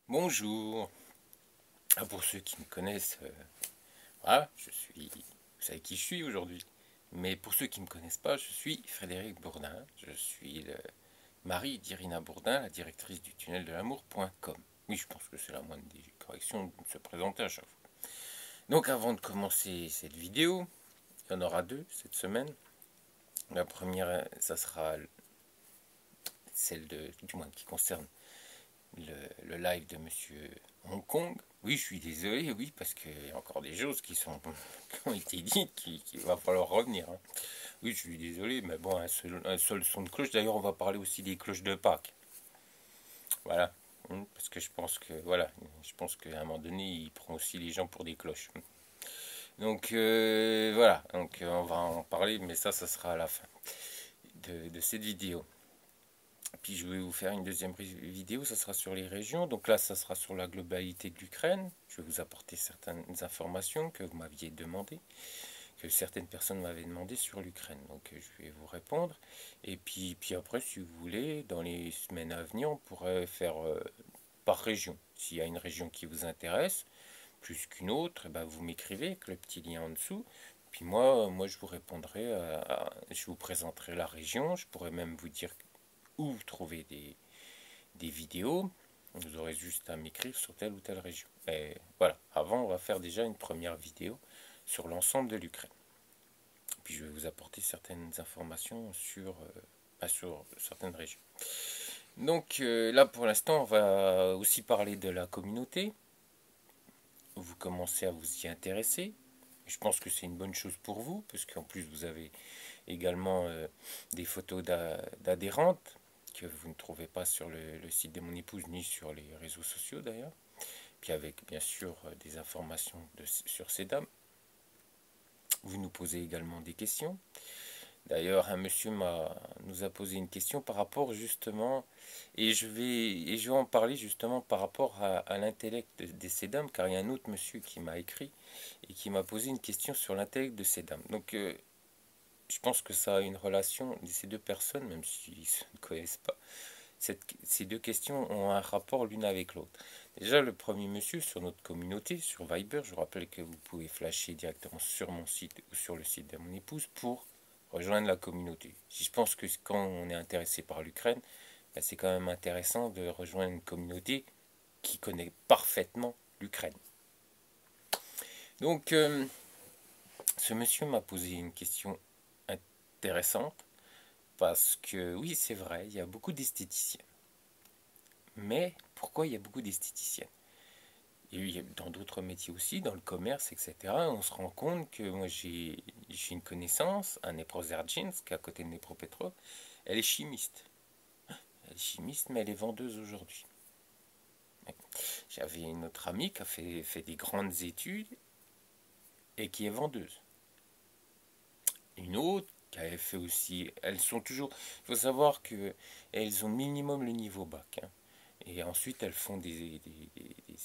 Bonjour. Pour ceux qui me connaissent, voilà, vous savez qui je suis aujourd'hui. Mais pour ceux qui ne me connaissent pas, je suis Frédéric Bourdin. Je suis le mari d'Irina Bourdin, la directrice du tunnel de l'amour.com. Oui, je pense que c'est la moindre des corrections de se présenter à chaque fois. Donc avant de commencer cette vidéo, il y en aura deux cette semaine. La première, ça sera celle du moins qui concerne le live de Monsieur Hong Kong. Oui, je suis désolé, oui, parce qu'il y a encore des choses qui ont été dites, qu'il va falloir revenir, hein. Oui, je suis désolé, mais bon, un seul son de cloche. D'ailleurs, on va parler aussi des cloches de Pâques. Voilà. Parce que je pense qu'à un moment donné, il prend aussi les gens pour des cloches. Donc voilà, donc on va en parler, mais ça sera à la fin de cette vidéo. Puis je vais vous faire une deuxième vidéo, ça sera sur les régions. Donc là, ça sera sur la globalité de l'Ukraine. Je vais vous apporter certaines informations que vous m'aviez demandé, que certaines personnes m'avaient demandé sur l'Ukraine. Donc je vais vous répondre. Et puis après, si vous voulez, dans les semaines à venir, on pourrait faire par région. S'il y a une région qui vous intéresse, plus qu'une autre, eh ben vous m'écrivez avec le petit lien en dessous. Puis moi je vous répondrai, je vous présenterai la région. Je pourrais même vous dire où trouver des vidéos. Vous aurez juste à m'écrire sur telle ou telle région. Et voilà, avant, on va faire déjà une première vidéo sur l'ensemble de l'Ukraine. Puis je vais vous apporter certaines informations sur certaines régions. Donc là, pour l'instant, on va aussi parler de la communauté. Vous commencez à vous y intéresser. Je pense que c'est une bonne chose pour vous, parce qu'en plus, vous avez également des photos d'adhérentes que vous ne trouvez pas sur le site de mon épouse ni sur les réseaux sociaux d'ailleurs. Puis avec bien sûr des informations sur ces dames. Vous nous posez également des questions. D'ailleurs, un monsieur nous a posé une question par rapport justement, et je vais en parler justement par rapport à l'intellect de ces dames, car il y a un autre monsieur qui m'a écrit et qui m'a posé une question sur l'intellect de ces dames. Donc je pense que ça a une relation, ces deux personnes, même s'ils ne se connaissent pas, ces deux questions ont un rapport l'une avec l'autre. Déjà, le premier monsieur sur notre communauté, sur Viber, je vous rappelle que vous pouvez flasher directement sur mon site ou sur le site de mon épouse pour rejoindre la communauté. Je pense que quand on est intéressé par l'Ukraine, ben c'est quand même intéressant de rejoindre une communauté qui connaît parfaitement l'Ukraine. Donc, ce monsieur m'a posé une question intéressante parce que oui, c'est vrai, il y a beaucoup d'esthéticiens. Mais pourquoi il y a beaucoup d'esthéticiennes? Et dans d'autres métiers aussi, dans le commerce, etc., on se rend compte que moi j'ai une connaissance, un Neprozergins, qui est à côté de Dnepropetrovsk, elle est chimiste. Elle est chimiste, mais elle est vendeuse aujourd'hui. J'avais une autre amie qui a fait des grandes études et qui est vendeuse. Une autre qui avait fait aussi. Elles sont toujours. Il faut savoir qu'elles ont minimum le niveau bac, hein. Et ensuite, elles font des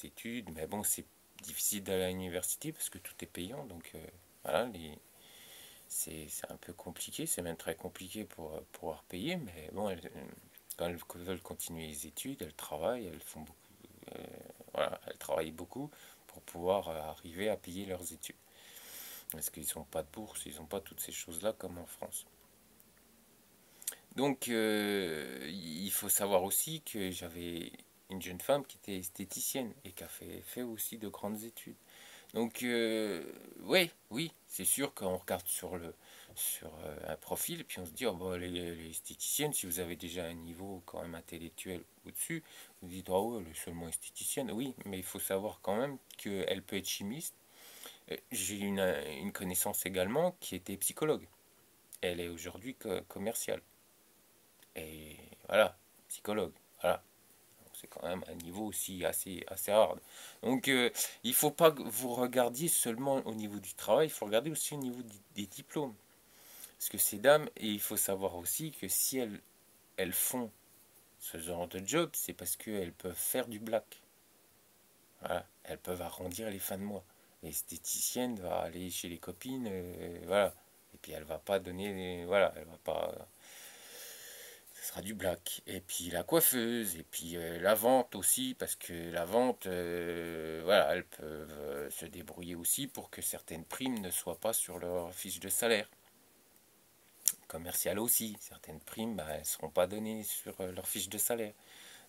études. Mais bon, c'est difficile d'aller à l'université parce que tout est payant. Donc voilà, c'est un peu compliqué. C'est même très compliqué pour pouvoir payer. Mais bon, quand elles veulent continuer les études, elles travaillent. Elles font beaucoup. Voilà, elles travaillent beaucoup pour pouvoir arriver à payer leurs études. Parce qu'ils n'ont pas de bourse, ils n'ont pas toutes ces choses-là comme en France. Donc, il faut savoir aussi que j'avais une jeune femme qui était esthéticienne et qui a fait aussi de grandes études. Donc, oui, c'est sûr qu'on regarde sur un profil et puis on se dit, oh, bon, les esthéticiennes, si vous avez déjà un niveau quand même intellectuel au-dessus, vous dites, oh, ouais, elle est seulement esthéticienne. Oui, mais il faut savoir quand même qu'elle peut être chimiste. J'ai une connaissance également qui était psychologue. Elle est aujourd'hui commerciale. Et voilà, psychologue. Voilà. C'est quand même un niveau aussi assez hard. Donc il ne faut pas que vous regardiez seulement au niveau du travail, il faut regarder aussi au niveau des diplômes. Parce que ces dames, et il faut savoir aussi que si elles font ce genre de job, c'est parce qu'elles peuvent faire du black. Voilà. Elles peuvent arrondir les fins de mois. L'esthéticienne va aller chez les copines, voilà. Et puis elle va pas donner, voilà, elle va pas. ce sera du black. Et puis la coiffeuse, et puis la vente aussi, parce que la vente, voilà, elles peuvent se débrouiller aussi pour que certaines primes ne soient pas sur leur fiche de salaire. Commercial aussi, certaines primes, bah, elles ne seront pas données sur leur fiche de salaire.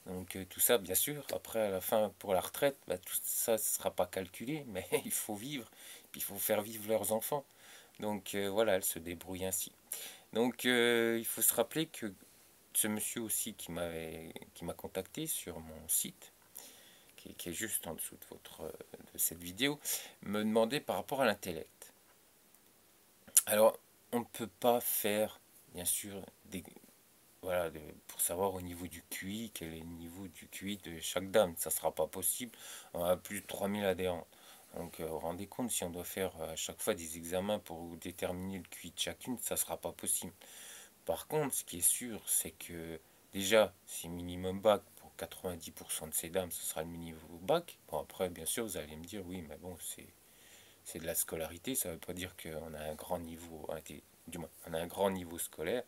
Donc tout ça, bien sûr, après à la fin pour la retraite, bah, tout ça ne sera pas calculé, mais il faut vivre, puis il faut faire vivre leurs enfants. Donc voilà, elles se débrouillent ainsi. Donc il faut se rappeler que ce monsieur aussi qui m'a contacté sur mon site, qui est juste en dessous de cette vidéo, me demandait par rapport à l'intellect. Alors, on ne peut pas faire, bien sûr, voilà, pour savoir au niveau du QI, quel est le niveau du QI de chaque dame. Ça ne sera pas possible. On a plus de 3000 adhérents. Donc, vous vous rendez compte, si on doit faire à chaque fois des examens pour déterminer le QI de chacune, ça ne sera pas possible. Par contre, ce qui est sûr, c'est que déjà, c'est minimum bac pour 90% de ces dames, ce sera le minimum bac. Bon, après, bien sûr, vous allez me dire, oui, mais bon, c'est de la scolarité, ça ne veut pas dire qu'on a un grand niveau, du moins, on a un grand niveau scolaire,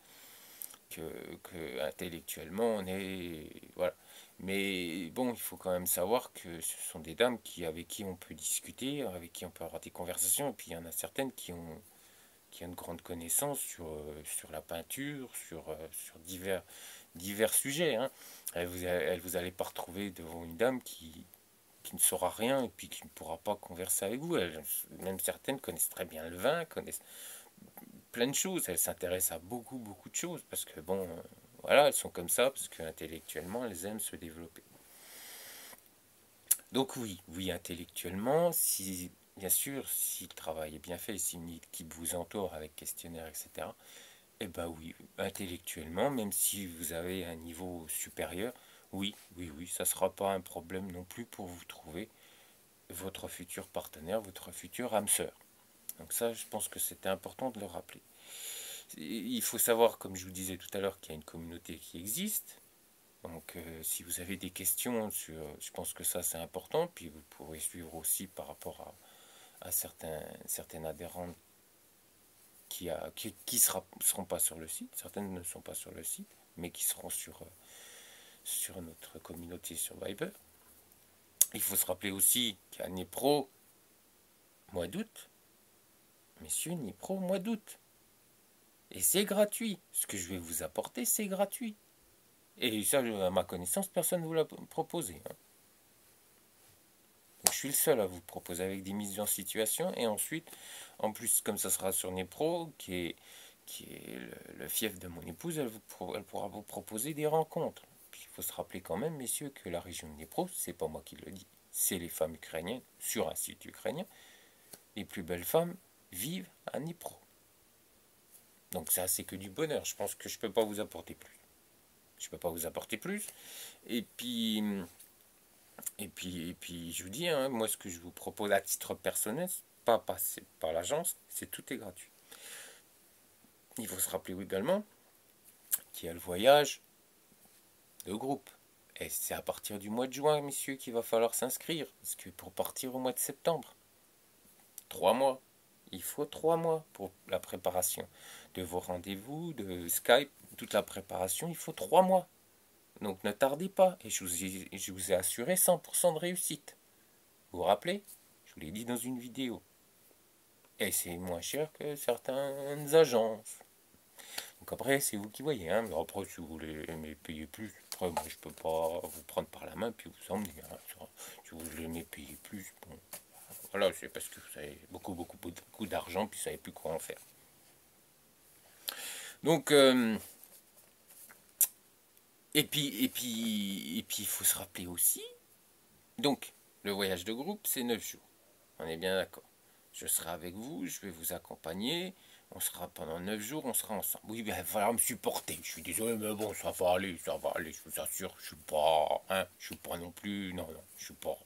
que intellectuellement, on est... Voilà. Mais bon, il faut quand même savoir que ce sont des dames avec qui on peut discuter, avec qui on peut avoir des conversations, et puis il y en a certaines qui ont une grande connaissance sur la peinture, sur divers sujets. Hein. Vous allez pas retrouver devant une dame qui ne saura rien et puis qui ne pourra pas converser avec vous. Même certaines connaissent très bien le vin, connaissent plein de choses. Elles s'intéressent à beaucoup de choses parce que bon, voilà, elles sont comme ça parce qu'intellectuellement, elles aiment se développer. Donc oui, intellectuellement, si bien sûr, si le travail est bien fait, si une équipe vous entoure avec questionnaire, etc., eh ben oui, intellectuellement, même si vous avez un niveau supérieur, oui, ça ne sera pas un problème non plus pour vous trouver votre futur partenaire, votre futur âme sœur. Donc ça, je pense que c'était important de le rappeler. Il faut savoir, comme je vous disais tout à l'heure, qu'il y a une communauté qui existe. Donc si vous avez des questions, je pense que ça c'est important. Puis vous pourrez suivre aussi par rapport à certaines adhérentes qui seront pas sur le site. Certaines ne sont pas sur le site, mais qui seront sur notre communauté sur Viber. Il faut se rappeler aussi qu'à Nipro, mois d'août, messieurs, Nipro, mois d'août. Et c'est gratuit. Ce que je vais vous apporter, c'est gratuit. Et ça, à ma connaissance, personne ne vous l'a proposé. Hein. Donc, je suis le seul à vous proposer avec des mises en situation. Et ensuite, en plus, comme ça sera sur Nipro, qui est le fief de mon épouse, elle pourra vous proposer des rencontres. Puis, il faut se rappeler quand même, messieurs, que la région de Dnipro, c'est pas moi qui le dis, c'est les femmes ukrainiennes, sur un site ukrainien. Les plus belles femmes vivent à Dnipro. Donc ça, c'est que du bonheur. Je pense que je ne peux pas vous apporter plus. Je ne peux pas vous apporter plus. Et puis, je vous dis, hein, moi, ce que je vous propose à titre personnel, pas passer par l'agence, c'est tout est gratuit. Il faut se rappeler également qu'il y a le voyage de groupe. Et c'est à partir du mois de juin, messieurs, qu'il va falloir s'inscrire. Parce que pour partir au mois de septembre, 3 mois. Il faut 3 mois pour la préparation de vos rendez-vous, de Skype, toute la préparation, il faut 3 mois. Donc ne tardez pas. Et je vous ai assuré 100% de réussite. Vous vous rappelez? Je vous l'ai dit dans une vidéo. Et c'est moins cher que certaines agences. Donc après, c'est vous qui voyez. Hein. Mais après, si vous voulez payer plus, après, moi, je peux pas vous prendre par la main puis vous emmener. Hein. Si vous voulez payer plus, bon. Voilà, c'est parce que vous avez beaucoup d'argent puis vous savez plus quoi en faire. Donc, et puis, il faut se rappeler aussi. Donc, le voyage de groupe, c'est 9 jours. On est bien d'accord. Je serai avec vous, je vais vous accompagner. On sera pendant 9 jours, on sera ensemble. Oui, ben, il va falloir me supporter. Je suis désolé, mais bon, ça va aller, je vous assure. Je suis pas non plus. Non, je suis pas.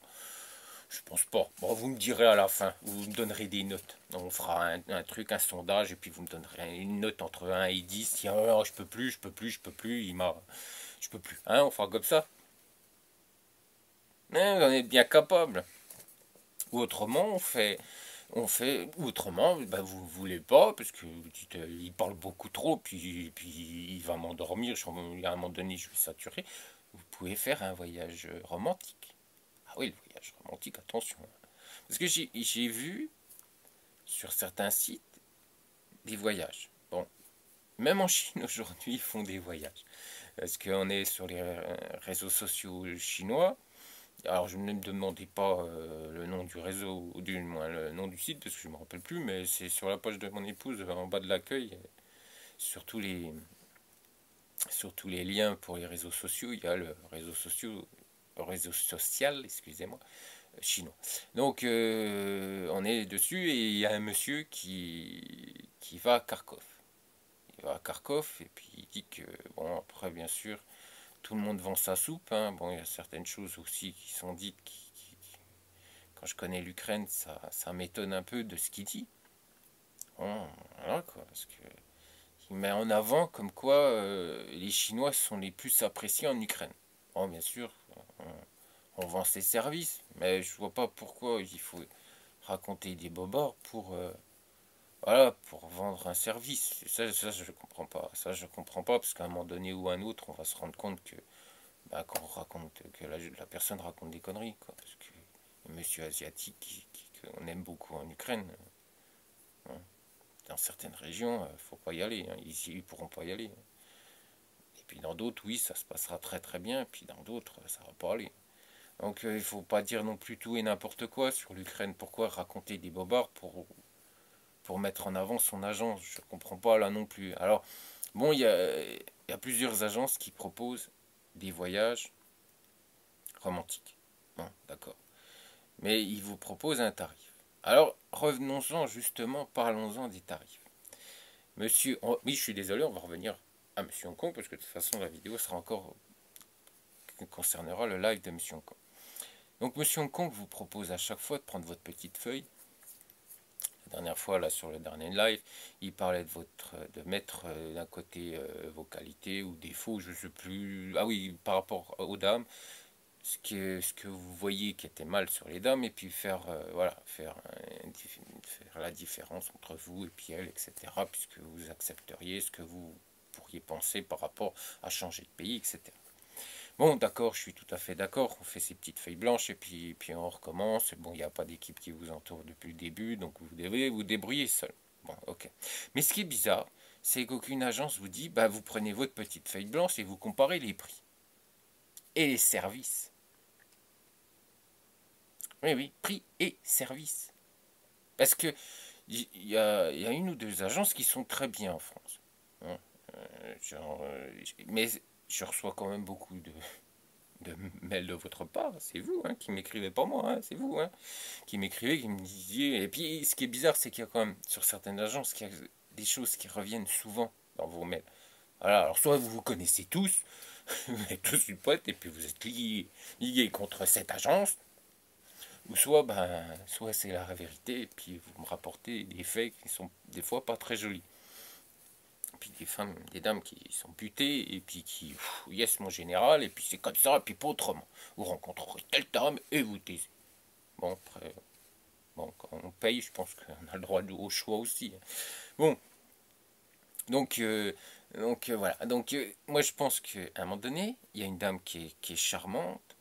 Je pense pas. Bon, vous me direz à la fin, vous me donnerez des notes. On fera un truc, un sondage, et puis vous me donnerez une note entre 1 et 10. Si je peux plus, je peux plus, je peux plus. Hein, on fera comme ça. Mais vous en êtes bien capable. Ou autrement, on fait, ou autrement, bah, vous ne voulez pas, parce que vous dites, il parle beaucoup trop, puis il va m'endormir, à un moment donné, je vais saturer. Vous pouvez faire un voyage romantique. Ah oui, le voyage romantique, attention. Parce que j'ai vu sur certains sites des voyages. Bon, même en Chine aujourd'hui, ils font des voyages. Parce qu'on est sur les réseaux sociaux chinois. Alors je ne me demandais pas le nom du réseau, ou du moins le nom du site, parce que je ne me rappelle plus, mais c'est sur la page de mon épouse, en bas de l'accueil, sur tous les liens pour les réseaux sociaux, il y a le réseau social, excusez-moi, chinois. Donc on est dessus et il y a un monsieur qui va à Kharkov. Il va à Kharkov et puis il dit que, bon, après bien sûr, tout le monde vend sa soupe, hein. Bon, il y a certaines choses aussi qui sont dites quand je connais l'Ukraine, ça m'étonne un peu de ce qu'il dit. Bon, voilà quoi, parce que il met en avant comme quoi les Chinois sont les plus appréciés en Ukraine. Bon, bien sûr, on vend ses services, mais je vois pas pourquoi il faut raconter des bobards voilà, pour vendre un service. Ça, je comprends pas. Ça, je comprends pas, parce qu'à un moment donné ou un autre, on va se rendre compte que bah, quand on raconte, que la personne raconte des conneries, quoi. Parce que les monsieur asiatiques qu'on aime beaucoup en Ukraine, hein, dans certaines régions, faut pas y aller, hein. Ici, ils pourront pas y aller. Et puis dans d'autres, oui, ça se passera très très bien. Et puis dans d'autres, ça va pas aller. Donc il faut pas dire non plus tout et n'importe quoi sur l'Ukraine. Pourquoi raconter des bobards pour mettre en avant son agence? Je comprends pas là non plus. Alors, bon, il y a plusieurs agences qui proposent des voyages romantiques. Bon, d'accord. Mais ils vous proposent un tarif. Alors, revenons-en justement, parlons-en des tarifs. Monsieur, oui, je suis désolé, on va revenir à Monsieur Hong Kong, parce que de toute façon, la vidéo sera encore concernera le live de Monsieur Hong Kong. Donc, Monsieur Hong Kong vous propose à chaque fois de prendre votre petite feuille. La dernière fois, là, sur le dernier live, il parlait de mettre d'un côté vos qualités ou défauts, je ne sais plus. Ah oui, par rapport aux dames, ce que vous voyez qui était mal sur les dames, et puis voilà, faire la différence entre vous et puis elle, etc. Puisque vous accepteriez ce que vous pourriez penser par rapport à changer de pays, etc. Bon, d'accord, je suis tout à fait d'accord. On fait ces petites feuilles blanches et puis on recommence. Bon, il n'y a pas d'équipe qui vous entoure depuis le début, donc vous devez vous débrouiller seul. Bon, ok. Mais ce qui est bizarre, c'est qu'aucune agence vous dit, bah, vous prenez votre petite feuille blanche et vous comparez les prix et les services. Oui, oui, prix et services. Parce que il y a une ou deux agences qui sont très bien en France, hein. Mais je reçois quand même beaucoup de mails de votre part, c'est vous, hein, qui m'écrivez, pas moi, hein, c'est vous, hein, qui m'écrivez, qui me disiez. Et puis ce qui est bizarre, c'est qu'il y a quand même sur certaines agences qu'il y a des choses qui reviennent souvent dans vos mails. Voilà, alors soit vous vous connaissez tous, vous êtes tous une pote et puis vous êtes liés contre cette agence, ou soit c'est la vérité et puis vous me rapportez des faits qui sont des fois pas très jolis. Puis des dames qui sont butées, et puis yes mon général, et puis c'est comme ça, et puis pas autrement. Vous rencontrerez telle dame et vous taisez. Bon, après, bon, quand on paye, je pense qu'on a le droit au choix aussi, hein. Bon, donc, voilà. Donc, moi je pense qu'à un moment donné, il y a une dame qui est charmante,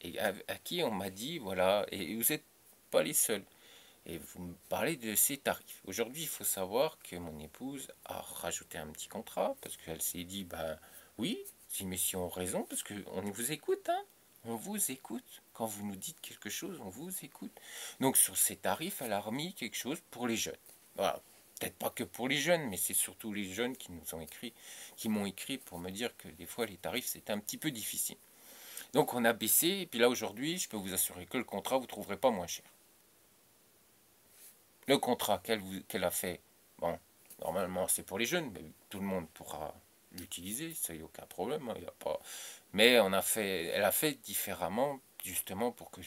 et à qui on m'a dit, voilà, et vous n'êtes pas les seuls. Et vous me parlez de ces tarifs. Aujourd'hui, il faut savoir que mon épouse a rajouté un petit contrat parce qu'elle s'est dit, ben oui, ces messieurs ont raison parce qu'on vous écoute, hein. On vous écoute. Quand vous nous dites quelque chose, on vous écoute. Donc sur ces tarifs, elle a remis quelque chose pour les jeunes. Voilà. Peut-être pas que pour les jeunes, mais c'est surtout les jeunes qui m'ont écrit pour me dire que des fois les tarifs c'était un petit peu difficile. Donc on a baissé, et puis là aujourd'hui, je peux vous assurer que le contrat, vous ne trouverez pas moins cher. Le contrat qu'elle a fait, bon, normalement c'est pour les jeunes, mais tout le monde pourra l'utiliser, ça y a aucun problème, hein, y a pas. Mais elle a fait différemment, justement pour que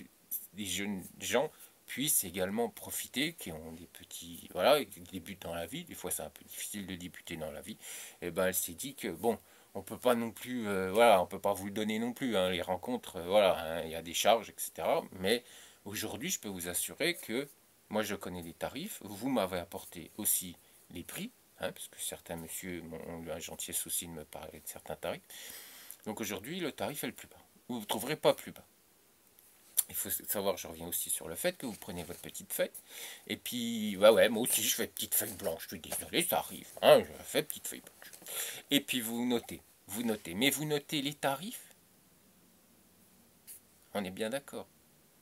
les jeunes gens puissent également profiter, qui ont des petits, voilà, qui débutent dans la vie. Des fois c'est un peu difficile de débuter dans la vie. Et ben elle s'est dit que bon, on peut pas non plus, voilà, on peut pas vous le donner non plus, hein, les rencontres, voilà, hein, il y a des charges, etc. Mais aujourd'hui, je peux vous assurer que moi je connais les tarifs, vous m'avez apporté aussi les prix, hein, parce que certains messieurs ont eu un gentil souci de me parler de certains tarifs. Donc aujourd'hui, le tarif est le plus bas. Vous ne trouverez pas plus bas. Il faut savoir, je reviens aussi sur le fait que vous prenez votre petite feuille, et puis, ouais, moi aussi je fais petite feuille blanche, je suis désolé, ça arrive, hein, je fais petite feuille blanche. Et puis vous notez, mais vous notez les tarifs, on est bien d'accord,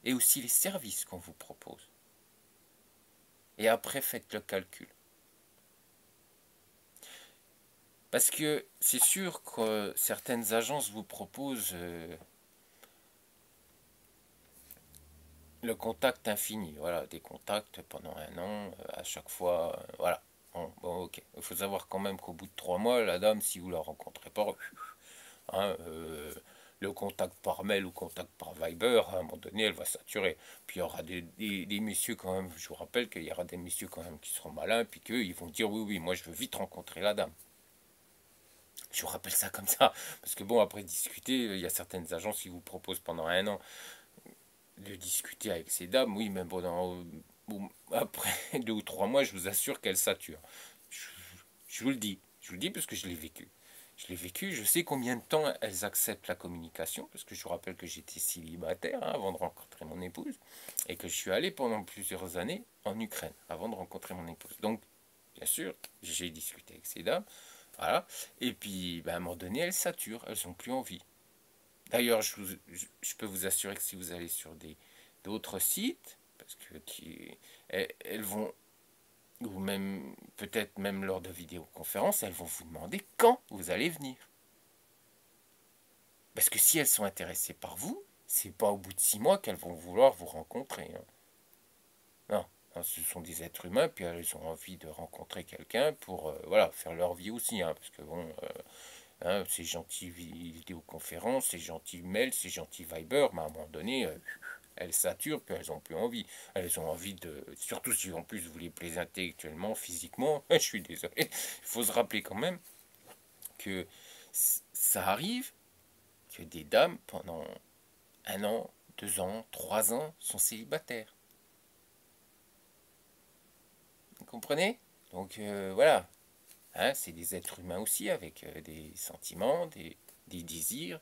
et aussi les services qu'on vous propose. Et après, faites le calcul. Parce que c'est sûr que certaines agences vous proposent le contact infini. Voilà, des contacts pendant un an, à chaque fois. Voilà. Bon, ok. Il faut savoir quand même qu'au bout de 3 mois, la dame, si vous la rencontrez pas, hein, le contact par mail ou contact par Viber, à un moment donné, elle va saturer. Puis il y aura des messieurs quand même, je vous rappelle qu'il y aura des messieurs quand même qui seront malins, puis qu'eux, ils vont dire oui, oui, moi je veux vite rencontrer la dame. Je vous rappelle ça comme ça, parce que bon, après discuter, il y a certaines agences qui vous proposent pendant un an de discuter avec ces dames, oui, mais bon, après 2 ou 3 mois, je vous assure qu'elles saturent. Je, je vous le dis, parce que je l'ai vécu. Je l'ai vécu, je sais combien de temps elles acceptent la communication, parce que je vous rappelle que j'étais célibataire hein, avant de rencontrer mon épouse, et que je suis allé pendant plusieurs années en Ukraine avant de rencontrer mon épouse. Donc, bien sûr, j'ai discuté avec ces dames, voilà, et puis ben, à un moment donné, elles saturent, elles n'ont plus envie. D'ailleurs, je peux vous assurer que si vous allez sur d'autres sites, parce que elles vont, ou même peut-être même lors de vidéoconférences, elles vont vous demander quand vous allez venir. Parce que si elles sont intéressées par vous, c'est pas au bout de 6 mois qu'elles vont vouloir vous rencontrer. Hein. Non, hein, ce sont des êtres humains, puis elles ont envie de rencontrer quelqu'un pour voilà, faire leur vie aussi. Hein, parce que bon, hein, c'est gentil vidéoconférence, c'est gentil mail, c'est gentil Viber, mais à un moment donné, elles saturent, puis elles n'ont plus envie. Elles ont envie de. Surtout si en plus vous les plaisez intellectuellement, physiquement, je suis désolé. Il faut se rappeler quand même que ça arrive que des dames, pendant 1 an, 2 ans, 3 ans, sont célibataires. Vous comprenez? Donc voilà. Hein, c'est des êtres humains aussi, avec des sentiments, des désirs.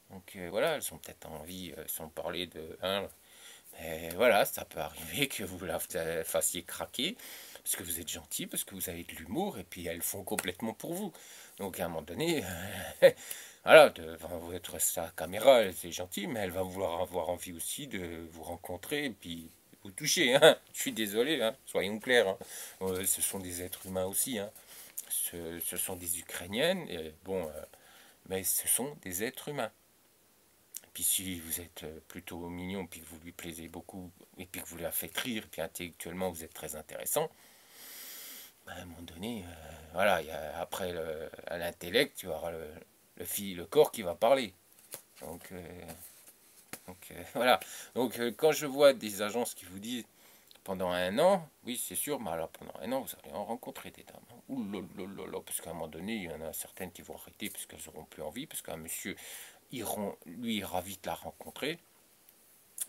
Donc voilà, elles ont peut-être envie, sans parler de... Hein, mais voilà, ça peut arriver que vous la fassiez craquer, parce que vous êtes gentil, parce que vous avez de l'humour, et puis elles font complètement pour vous. Donc à un moment donné, voilà, devant votre sa caméra, c'est gentil, mais elle va vouloir avoir envie aussi de vous rencontrer, et puis vous toucher. Hein. Je suis désolé, hein, soyons clairs. Hein. Ce sont des êtres humains aussi. Hein. Ce sont des Ukrainiennes, et bon, mais ce sont des êtres humains. Puis si vous êtes plutôt mignon, puis que vous lui plaisez beaucoup, et puis que vous la faites rire, puis intellectuellement vous êtes très intéressant, ben, à un moment donné, voilà, après à l'intellect, tu auras le corps qui va parler. Donc, voilà. Donc quand je vois des agences qui vous disent pendant un an, oui c'est sûr, mais alors pendant un an vous allez en rencontrer des dames. Hein. Ouh là là là là, parce qu'à un moment donné, il y en a certaines qui vont arrêter parce qu'elles n'auront plus envie, parce qu'un monsieur, lui, ira vite la rencontrer.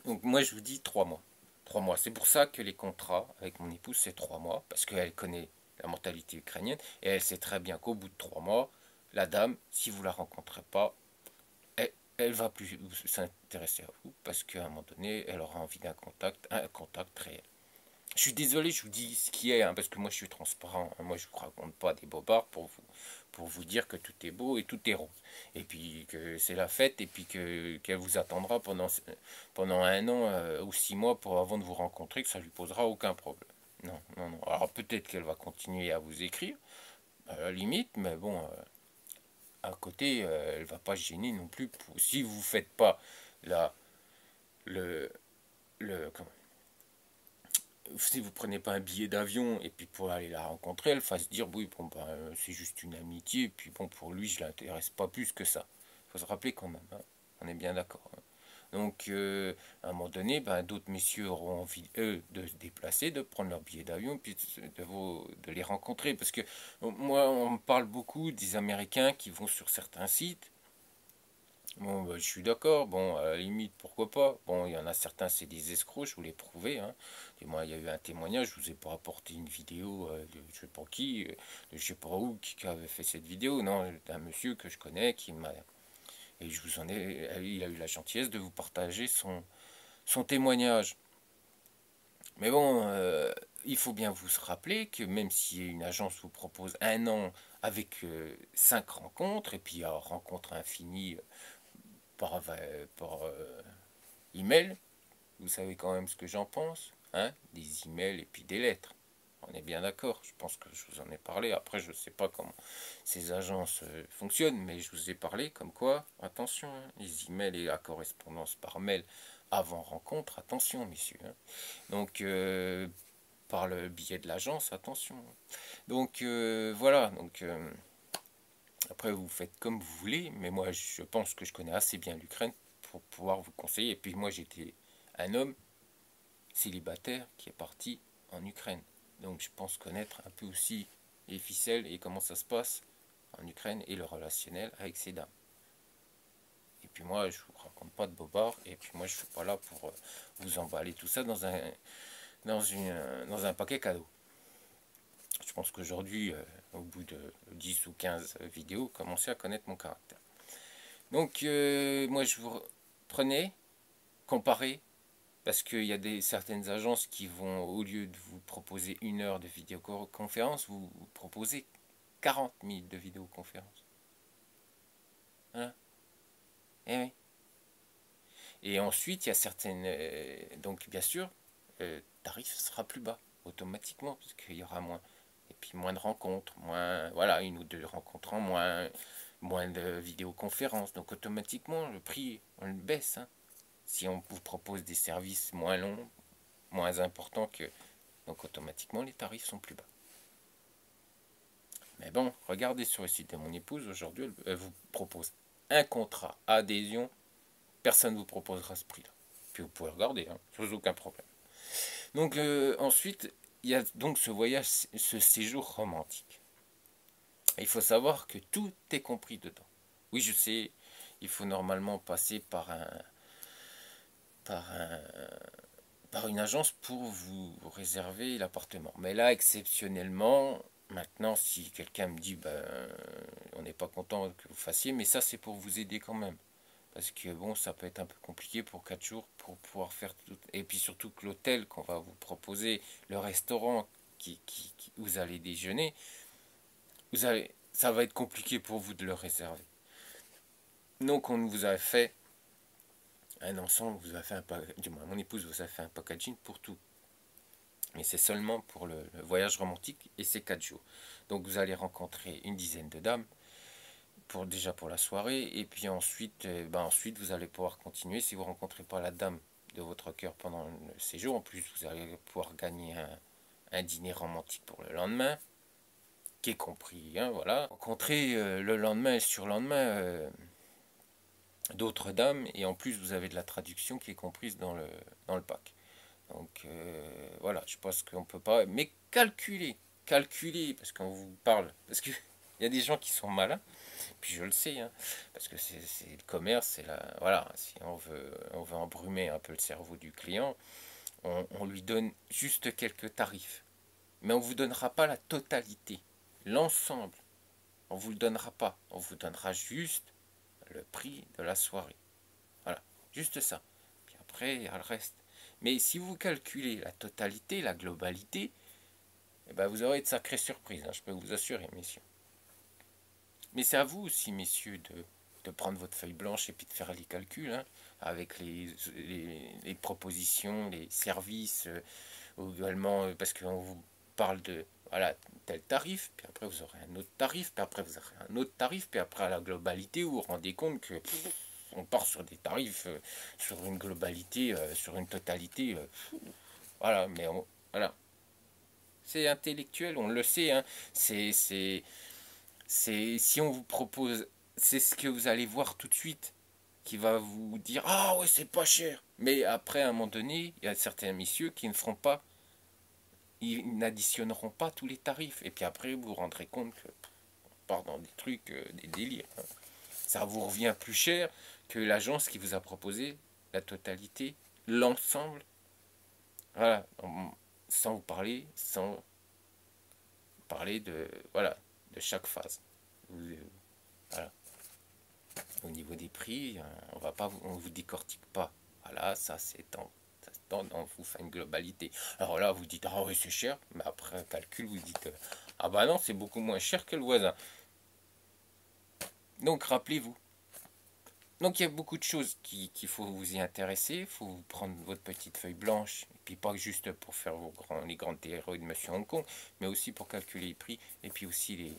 Donc moi je vous dis 3 mois. 3 mois. C'est pour ça que les contrats avec mon épouse c'est 3 mois, parce qu'elle connaît la mentalité ukrainienne et elle sait très bien qu'au bout de 3 mois, la dame, si vous la rencontrez pas, elle va plus s'intéresser à vous, parce qu'à un moment donné, elle aura envie un contact réel. Je suis désolé, je vous dis ce qui est, hein, parce que moi je suis transparent. Hein, moi je ne vous raconte pas des bobards pour vous dire que tout est beau et tout est rose. Et puis que c'est la fête, et puis qu'elle vous attendra pendant un an ou 6 mois avant de vous rencontrer, que ça lui posera aucun problème. Non, non, non. Alors peut-être qu'elle va continuer à vous écrire, à la limite, mais bon, à côté, elle va pas se gêner non plus. Si vous ne faites pas la, le, comment si vous prenez pas un billet d'avion et puis pour aller la rencontrer, elle va se dire oui bon ben c'est juste une amitié et puis bon pour lui je l'intéresse pas plus que ça. Faut se rappeler quand même, hein. On est bien d'accord. Hein. Donc à un moment donné, ben, d'autres messieurs auront envie eux de se déplacer, de prendre leur billet d'avion et puis de les rencontrer parce que moi on me parle beaucoup des Américains qui vont sur certains sites Bon, bah, je suis d'accord. Bon, à la limite, pourquoi pas. Bon, il y en a certains, c'est des escrocs, je vous l'ai prouvé. Hein. Et moi, il y a eu un témoignage, je vous ai pas apporté une vidéo de je sais pas qui, de je sais pas où, qui avait fait cette vidéo. Non, d'un monsieur que je connais qui m'a. Et je vous en ai. Il a eu la gentillesse de vous partager son témoignage. Mais bon, il faut bien vous se rappeler que même si une agence vous propose un an avec 5 rencontres, et puis rencontre infinie par email, vous savez quand même ce que j'en pense, hein? Des emails et puis des lettres. On est bien d'accord, je pense que je vous en ai parlé. Après, je ne sais pas comment ces agences fonctionnent, mais je vous ai parlé comme quoi, attention, hein, les emails et la correspondance par mail avant rencontre, attention, messieurs. Hein. Donc, par le biais de l'agence, attention. Donc, voilà. Donc, après, vous faites comme vous voulez, mais moi, je pense que je connais assez bien l'Ukraine pour pouvoir vous conseiller. Et puis, moi, j'étais un homme célibataire qui est parti en Ukraine. Donc je pense connaître un peu aussi les ficelles et comment ça se passe en Ukraine et le relationnel avec ces dames. Et puis moi, je vous raconte pas de bobards, et puis moi, je suis pas là pour vous emballer tout ça dans un paquet cadeau. Je pense qu'aujourd'hui, au bout de 10 ou 15 vidéos, commencez à connaître mon caractère. Donc, moi, je vous prenez, comparez. Parce qu'il y a certaines agences qui vont, au lieu de vous proposer 1 heure de vidéoconférence, vous proposez 40 minutes de vidéoconférence. Hein? Eh oui. Et ensuite, il y a certaines. Donc, bien sûr, le tarif sera plus bas, automatiquement, parce qu'il y aura moins. Et puis, moins de rencontres, moins. Voilà, 1 ou 2 rencontres en moins, moins de vidéoconférences. Donc, automatiquement, le prix, on le baisse. Hein. Si on vous propose des services moins longs, moins importants que. Donc automatiquement les tarifs sont plus bas. Mais bon, regardez sur le site de mon épouse, aujourd'hui elle vous propose un contrat adhésion, personne ne vous proposera ce prix-là. Puis vous pouvez regarder, hein, sans aucun problème. Donc ensuite, il y a donc ce voyage, ce séjour romantique. Et il faut savoir que tout est compris dedans. Oui, je sais, il faut normalement passer par un, par une agence pour vous réserver l'appartement. Mais là, exceptionnellement, maintenant, si quelqu'un me dit, ben, on n'est pas content que vous fassiez, mais ça, c'est pour vous aider quand même. Parce que bon, ça peut être un peu compliqué pour 4 jours pour pouvoir faire tout. Et puis surtout que l'hôtel qu'on va vous proposer, le restaurant où vous allez déjeuner, ça va être compliqué pour vous de le réserver. Donc on vous a fait un ensemble, vous a fait du moins mon épouse vous a fait un packaging pour tout. Mais c'est seulement pour le voyage romantique et c'est 4 jours. Donc vous allez rencontrer une dizaine de dames déjà pour la soirée et puis ensuite vous allez pouvoir continuer si vous ne rencontrez pas la dame de votre cœur pendant le séjour. En plus vous allez pouvoir gagner un dîner romantique pour le lendemain qui est compris. Hein, voilà. Rencontrer le lendemain et le surlendemain d'autres dames et en plus vous avez de la traduction qui est comprise dans le pack. Donc voilà, je pense qu'on peut pas. Mais calculer, parce qu'on vous parle. Parce qu'il y a des gens qui sont malins, puis je le sais, hein, parce que c'est le commerce, c'est la. Voilà, si on veut embrumer un peu le cerveau du client, on lui donne juste quelques tarifs. Mais on ne vous donnera pas la totalité, l'ensemble. On ne vous le donnera pas. On vous donnera juste le prix de la soirée. Voilà, juste ça. Puis après, il y a le reste. Mais si vous calculez la totalité, la globalité, eh ben vous aurez de sacrées surprises, hein, je peux vous assurer, messieurs. Mais c'est à vous aussi, messieurs, de prendre votre feuille blanche et puis de faire les calculs, hein, avec les propositions, les services, également, parce qu'on vous parle de voilà, tel tarif, puis après vous aurez un autre tarif, puis après vous aurez un autre tarif, puis après à la globalité, vous vous rendez compte que on part sur des tarifs, sur une globalité, sur une totalité. Voilà, mais voilà. C'est intellectuel, on le sait. Hein. Si on vous propose, c'est ce que vous allez voir tout de suite qui va vous dire ah ouais c'est pas cher. Mais après à un moment donné, il y a certains messieurs qui ne feront pas, ils n'additionneront pas tous les tarifs. Et puis après vous vous rendrez compte que on part dans des trucs, des délires. Hein. Ça vous revient plus cher que l'agence qui vous a proposé la totalité, l'ensemble, voilà, sans parler de, voilà, de chaque phase. Voilà. Au niveau des prix, on vous décortique pas. Voilà, ça c'est on vous fait une globalité. Alors là, vous dites, ah oui, c'est cher, mais après calcul, vous dites, ah bah non, c'est beaucoup moins cher que le voisin. Donc rappelez-vous. Donc il y a beaucoup de choses qu'il faut vous y intéresser. Il faut vous prendre votre petite feuille blanche, et puis pas juste pour faire les grandes théories de Monsieur Hong Kong, mais aussi pour calculer les prix, et puis aussi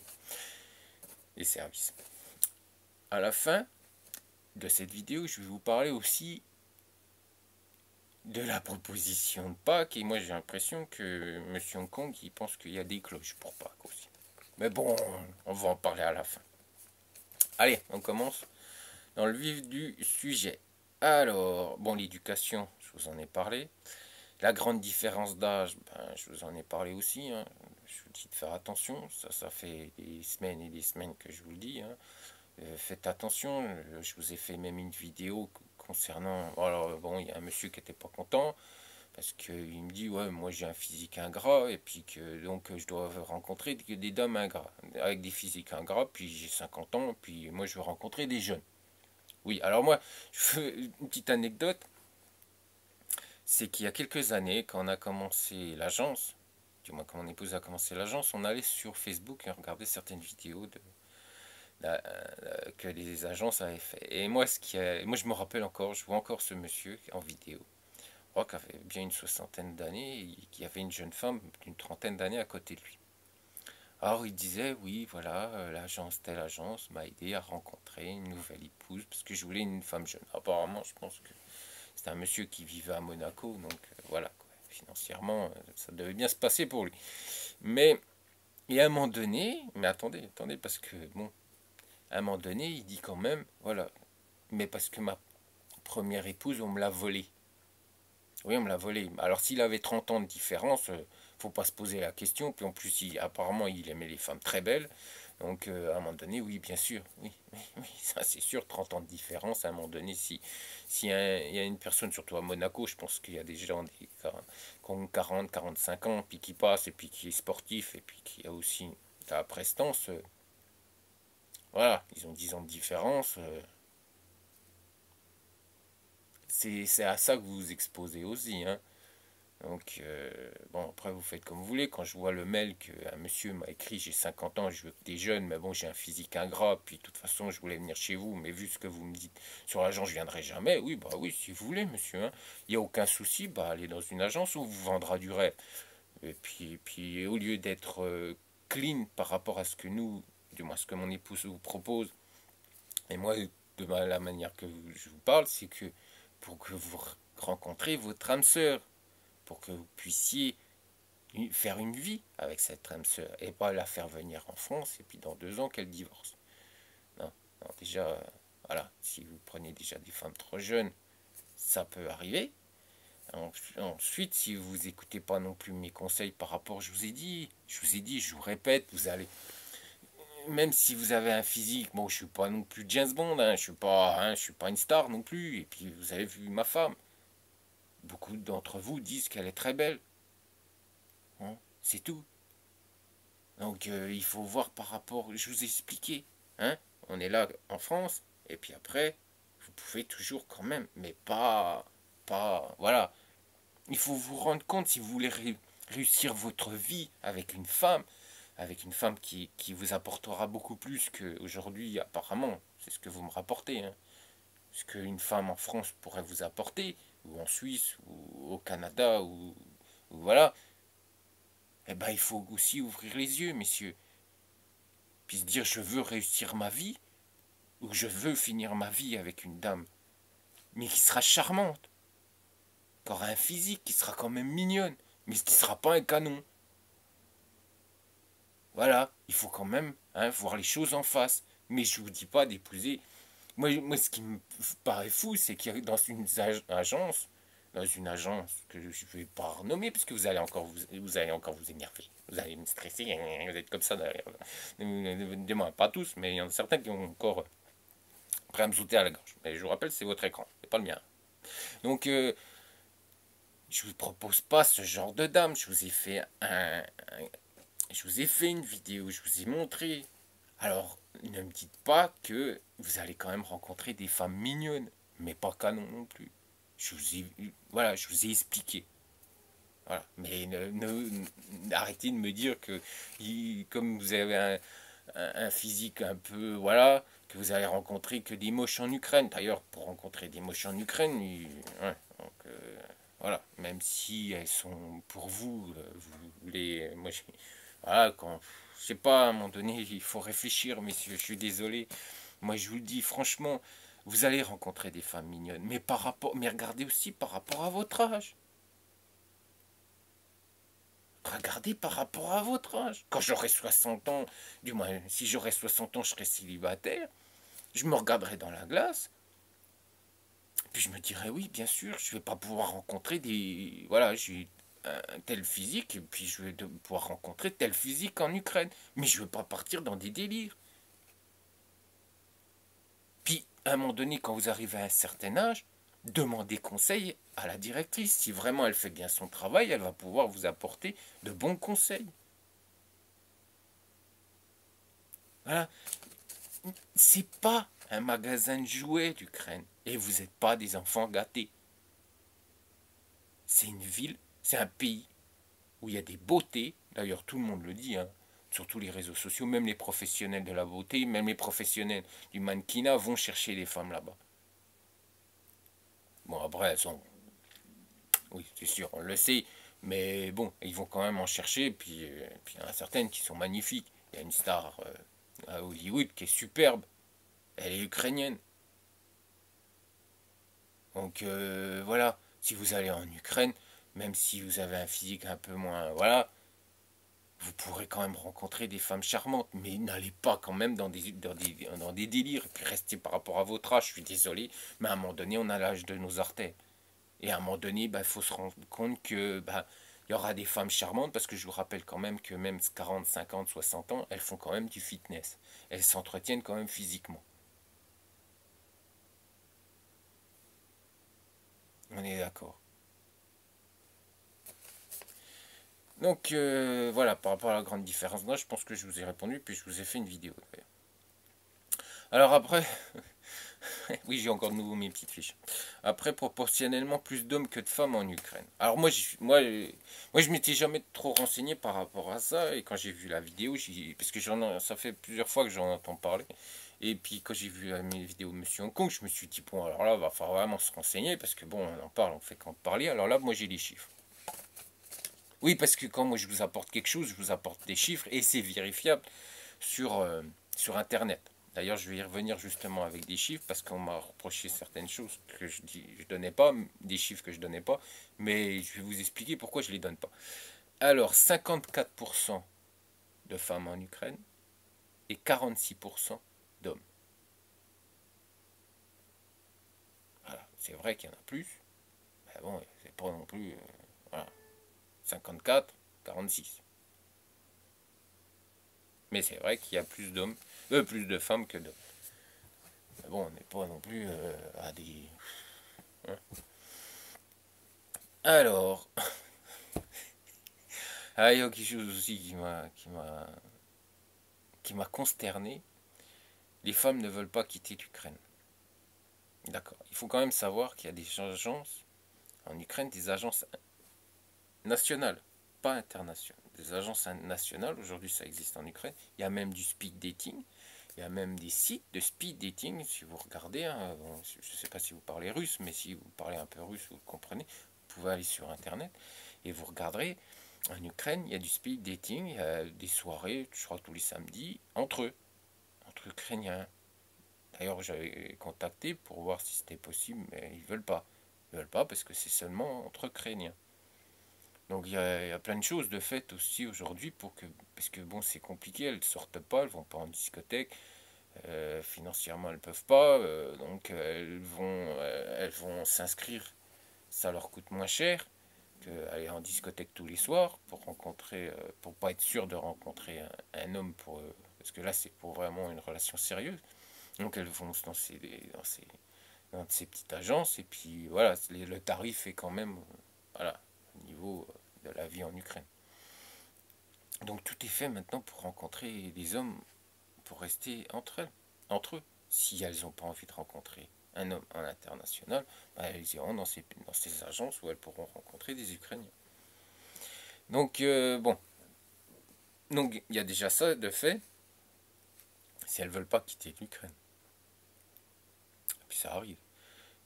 les services. À la fin de cette vidéo, je vais vous parler aussi de la proposition de Pâques, et moi j'ai l'impression que Monsieur Hong Kong, il pense qu'il y a des cloches pour Pâques aussi. Mais bon, on va en parler à la fin. Allez, on commence dans le vif du sujet. Alors, bon, l'éducation, je vous en ai parlé. La grande différence d'âge, ben, je vous en ai parlé aussi. Hein. Je vous dis de faire attention. Ça fait des semaines et des semaines que je vous le dis. Hein. Faites attention. Je vous ai fait même une vidéo concernant... Alors, bon, il y a un monsieur qui n'était pas content. Parce qu'il me dit, ouais, moi j'ai un physique ingrat. Et puis que donc je dois rencontrer des dames ingrats. Avec des physiques ingrats. Puis j'ai 50 ans. Puis moi je veux rencontrer des jeunes. Oui, alors moi, je fais une petite anecdote. C'est qu'il y a quelques années, quand on a commencé l'agence, du moins quand mon épouse a commencé l'agence, on allait sur Facebook et on regardait certaines vidéos que les agences avaient fait. Et moi, moi, je me rappelle encore, je vois encore ce monsieur en vidéo. Je crois qu'il avait bien une soixantaine d'années et qu'il y avait une jeune femme d'une trentaine d'années à côté de lui. Alors il disait, oui, voilà, telle agence m'a aidé à rencontrer une nouvelle épouse parce que je voulais une femme jeune. Apparemment, je pense que c'était un monsieur qui vivait à Monaco, donc voilà, quoi. Financièrement, ça devait bien se passer pour lui. Mais, et à un moment donné, mais attendez, parce que, bon, à un moment donné, il dit quand même, voilà, mais parce que ma première épouse, on me l'a volée. Oui, on me l'a volée. Alors s'il avait 30 ans de différence, faut pas se poser la question. Puis en plus, apparemment, il aimait les femmes très belles. Donc à un moment donné, oui, bien sûr. Oui, ça c'est sûr, 30 ans de différence. À un moment donné, si il y a une personne, surtout à Monaco, je pense qu'il y a des gens qui ont 40, 45 ans, puis qui passent, et puis qui est sportif, et puis qui a aussi la prestance. Voilà, ils ont 10 ans de différence. C'est à ça que vous vous exposez aussi, hein. Donc, bon, après, vous faites comme vous voulez. Quand je vois le mail qu'un monsieur m'a écrit, j'ai 50 ans, je veux que des jeunes, mais bon, j'ai un physique ingrat, puis de toute façon, je voulais venir chez vous, mais vu ce que vous me dites sur l'agence, je viendrai jamais. Oui, bah oui, si vous voulez, monsieur, hein. Il n'y a aucun souci, bah allez dans une agence où vous vendra du rêve. Et puis au lieu d'être clean par rapport à ce que nous, du moins ce que mon épouse vous propose, et moi, de la manière que je vous parle, c'est que pour que vous rencontrez votre âme sœur, pour que vous puissiez faire une vie avec cette âme sœur et pas la faire venir en France et puis dans 2 ans qu'elle divorce. Non, non, déjà, voilà, si vous prenez déjà des femmes trop jeunes, ça peut arriver. Ensuite, si vous écoutez pas non plus mes conseils par rapport, je vous ai dit, je vous répète, vous allez, même si vous avez un physique, bon, je suis pas non plus James Bond, hein, je suis pas une star non plus. Et puis vous avez vu ma femme. Beaucoup d'entre vous disent qu'elle est très belle. Hein, c'est tout. Donc il faut voir par rapport, je vous ai expliqué, hein, on est là en France, et puis après, vous pouvez toujours quand même, mais voilà. Il faut vous rendre compte si vous voulez réussir votre vie avec une femme qui vous apportera beaucoup plus qu'aujourd'hui, apparemment, c'est ce que vous me rapportez, hein. Ce qu'une femme en France pourrait vous apporter, ou en Suisse, ou au Canada, ou voilà. Eh ben, il faut aussi ouvrir les yeux, messieurs. Puis se dire, je veux réussir ma vie, ou je veux finir ma vie avec une dame, mais qui sera charmante, qui aura un physique, qui sera quand même mignonne, mais qui sera pas un canon. Voilà, il faut quand même voir les choses en face. Mais je vous dis pas d'épouser. Moi, ce qui me paraît fou, c'est qu'il y a dans une agence que je ne vais pas renommer, parce que vous allez encore vous énerver. Vous allez me stresser, vous êtes comme ça derrière. Pas tous, mais il y en a certains qui ont encore prêt à me sauter à la gorge. Mais je vous rappelle, c'est votre écran, c'est pas le mien. Donc, je vous propose pas ce genre de dame. Je vous ai fait je vous ai fait une vidéo, je vous ai montré. Alors, ne me dites pas que vous allez quand même rencontrer des femmes mignonnes, mais pas canon non plus. Voilà, je vous ai expliqué. Voilà. Mais arrêtez de me dire que comme vous avez un physique un peu, voilà, que vous allez rencontrer que des moches en Ukraine. D'ailleurs, pour rencontrer des moches en Ukraine, ouais, donc, voilà, même si elles sont pour vous, vous les, moi, voilà, quand, je sais pas, à un moment donné, il faut réfléchir, messieurs, je suis désolé. Moi, je vous le dis, franchement, vous allez rencontrer des femmes mignonnes, mais regardez aussi par rapport à votre âge. Regardez par rapport à votre âge. Quand j'aurai 60 ans, du moins, si j'aurai 60 ans, je serai célibataire. Je me regarderai dans la glace. Puis je me dirai, oui, bien sûr, je vais pas pouvoir rencontrer des. Voilà, j'ai un tel physique, et puis je vais pouvoir rencontrer tel physique en Ukraine. Mais je veux pas partir dans des délires. Puis, à un moment donné, quand vous arrivez à un certain âge, demandez conseil à la directrice. Si vraiment elle fait bien son travail, elle va pouvoir vous apporter de bons conseils. Voilà. C'est pas un magasin de jouets d'Ukraine. Et vous n'êtes pas des enfants gâtés. C'est une ville, c'est un pays où il y a des beautés. D'ailleurs, tout le monde le dit, hein, sur tous les réseaux sociaux, même les professionnels de la beauté, même les professionnels du mannequinat vont chercher les femmes là-bas. Bon, après, elles sont. Oui, c'est sûr, on le sait. Mais bon, ils vont quand même en chercher. Puis il y en a certaines qui sont magnifiques. Il y a une star à Hollywood qui est superbe. Elle est ukrainienne. Donc voilà, si vous allez en Ukraine, même si vous avez un physique un peu moins, voilà, vous pourrez quand même rencontrer des femmes charmantes, mais n'allez pas quand même dans des délires, et puis restez par rapport à votre âge, je suis désolé, mais à un moment donné, on a l'âge de nos artères. Et à un moment donné, il faut se rendre compte que il y aura des femmes charmantes, parce que je vous rappelle quand même que même 40, 50, 60 ans, elles font quand même du fitness. Elles s'entretiennent quand même physiquement. On est d'accord. Donc voilà, par rapport à la grande différence d'âge, je pense que je vous ai répondu, puis je vous ai fait une vidéo. Alors après, oui, j'ai encore de nouveau mes petites fiches. Après, proportionnellement plus d'hommes que de femmes en Ukraine. Alors moi, je m'étais jamais trop renseigné par rapport à ça, et quand j'ai vu la vidéo, parce que ça fait plusieurs fois que j'en entends parler, et puis quand j'ai vu mes vidéos de Monsieur Hong Kong, je me suis dit, bon, alors là, il va falloir vraiment se renseigner, parce que bon, on en parle, on fait qu'en parler, alors là, moi j'ai les chiffres. Oui, parce que quand moi je vous apporte quelque chose, je vous apporte des chiffres, et c'est vérifiable sur, sur Internet. D'ailleurs, je vais y revenir justement avec des chiffres parce qu'on m'a reproché certaines choses que je donnais pas, des chiffres que je donnais pas, mais je vais vous expliquer pourquoi je les donne pas. Alors, 54% de femmes en Ukraine et 46% d'hommes. Voilà, c'est vrai qu'il y en a plus, mais bon, c'est pas non plus voilà, 54, 46. Mais c'est vrai qu'il y a plus de femmes que d'hommes. Mais bon, on n'est pas non plus à des. Hein. Alors, ah, il y a quelque chose aussi qui m'a consterné. Les femmes ne veulent pas quitter l'Ukraine. D'accord. Il faut quand même savoir qu'il y a des agences en Ukraine, des agences nationales, pas internationales. Des agences nationales, aujourd'hui ça existe en Ukraine. Il y a même du speed dating. Il y a même des sites de speed dating, si vous regardez. Hein, bon, je ne sais pas si vous parlez russe, mais si vous parlez un peu russe, vous comprenez. Vous pouvez aller sur Internet et vous regarderez. En Ukraine, il y a du speed dating, il y a des soirées, je crois tous les samedis, entre eux, entre Ukrainiens. D'ailleurs, j'avais contacté pour voir si c'était possible, mais ils veulent pas. Ils veulent pas parce que c'est seulement entre Ukrainiens. Donc il y a plein de choses de fait aussi aujourd'hui pour que, parce que bon, c'est compliqué, elles ne sortent pas, elles vont pas en discothèque, financièrement elles peuvent pas, donc elles vont s'inscrire, ça leur coûte moins cher qu'aller en discothèque tous les soirs pour rencontrer, pour pas être sûr de rencontrer un homme parce que là c'est pour vraiment une relation sérieuse. Donc elles vont dans ces petites agences, et puis voilà, le tarif est quand même voilà, au niveau de la vie en Ukraine. Donc tout est fait maintenant pour rencontrer des hommes, pour rester entre eux. Si elles n'ont pas envie de rencontrer un homme en international, bah, elles iront dans ces agences où elles pourront rencontrer des Ukrainiens. Donc bon, donc il y a déjà ça de fait, si elles veulent pas quitter l'Ukraine. Puis ça arrive.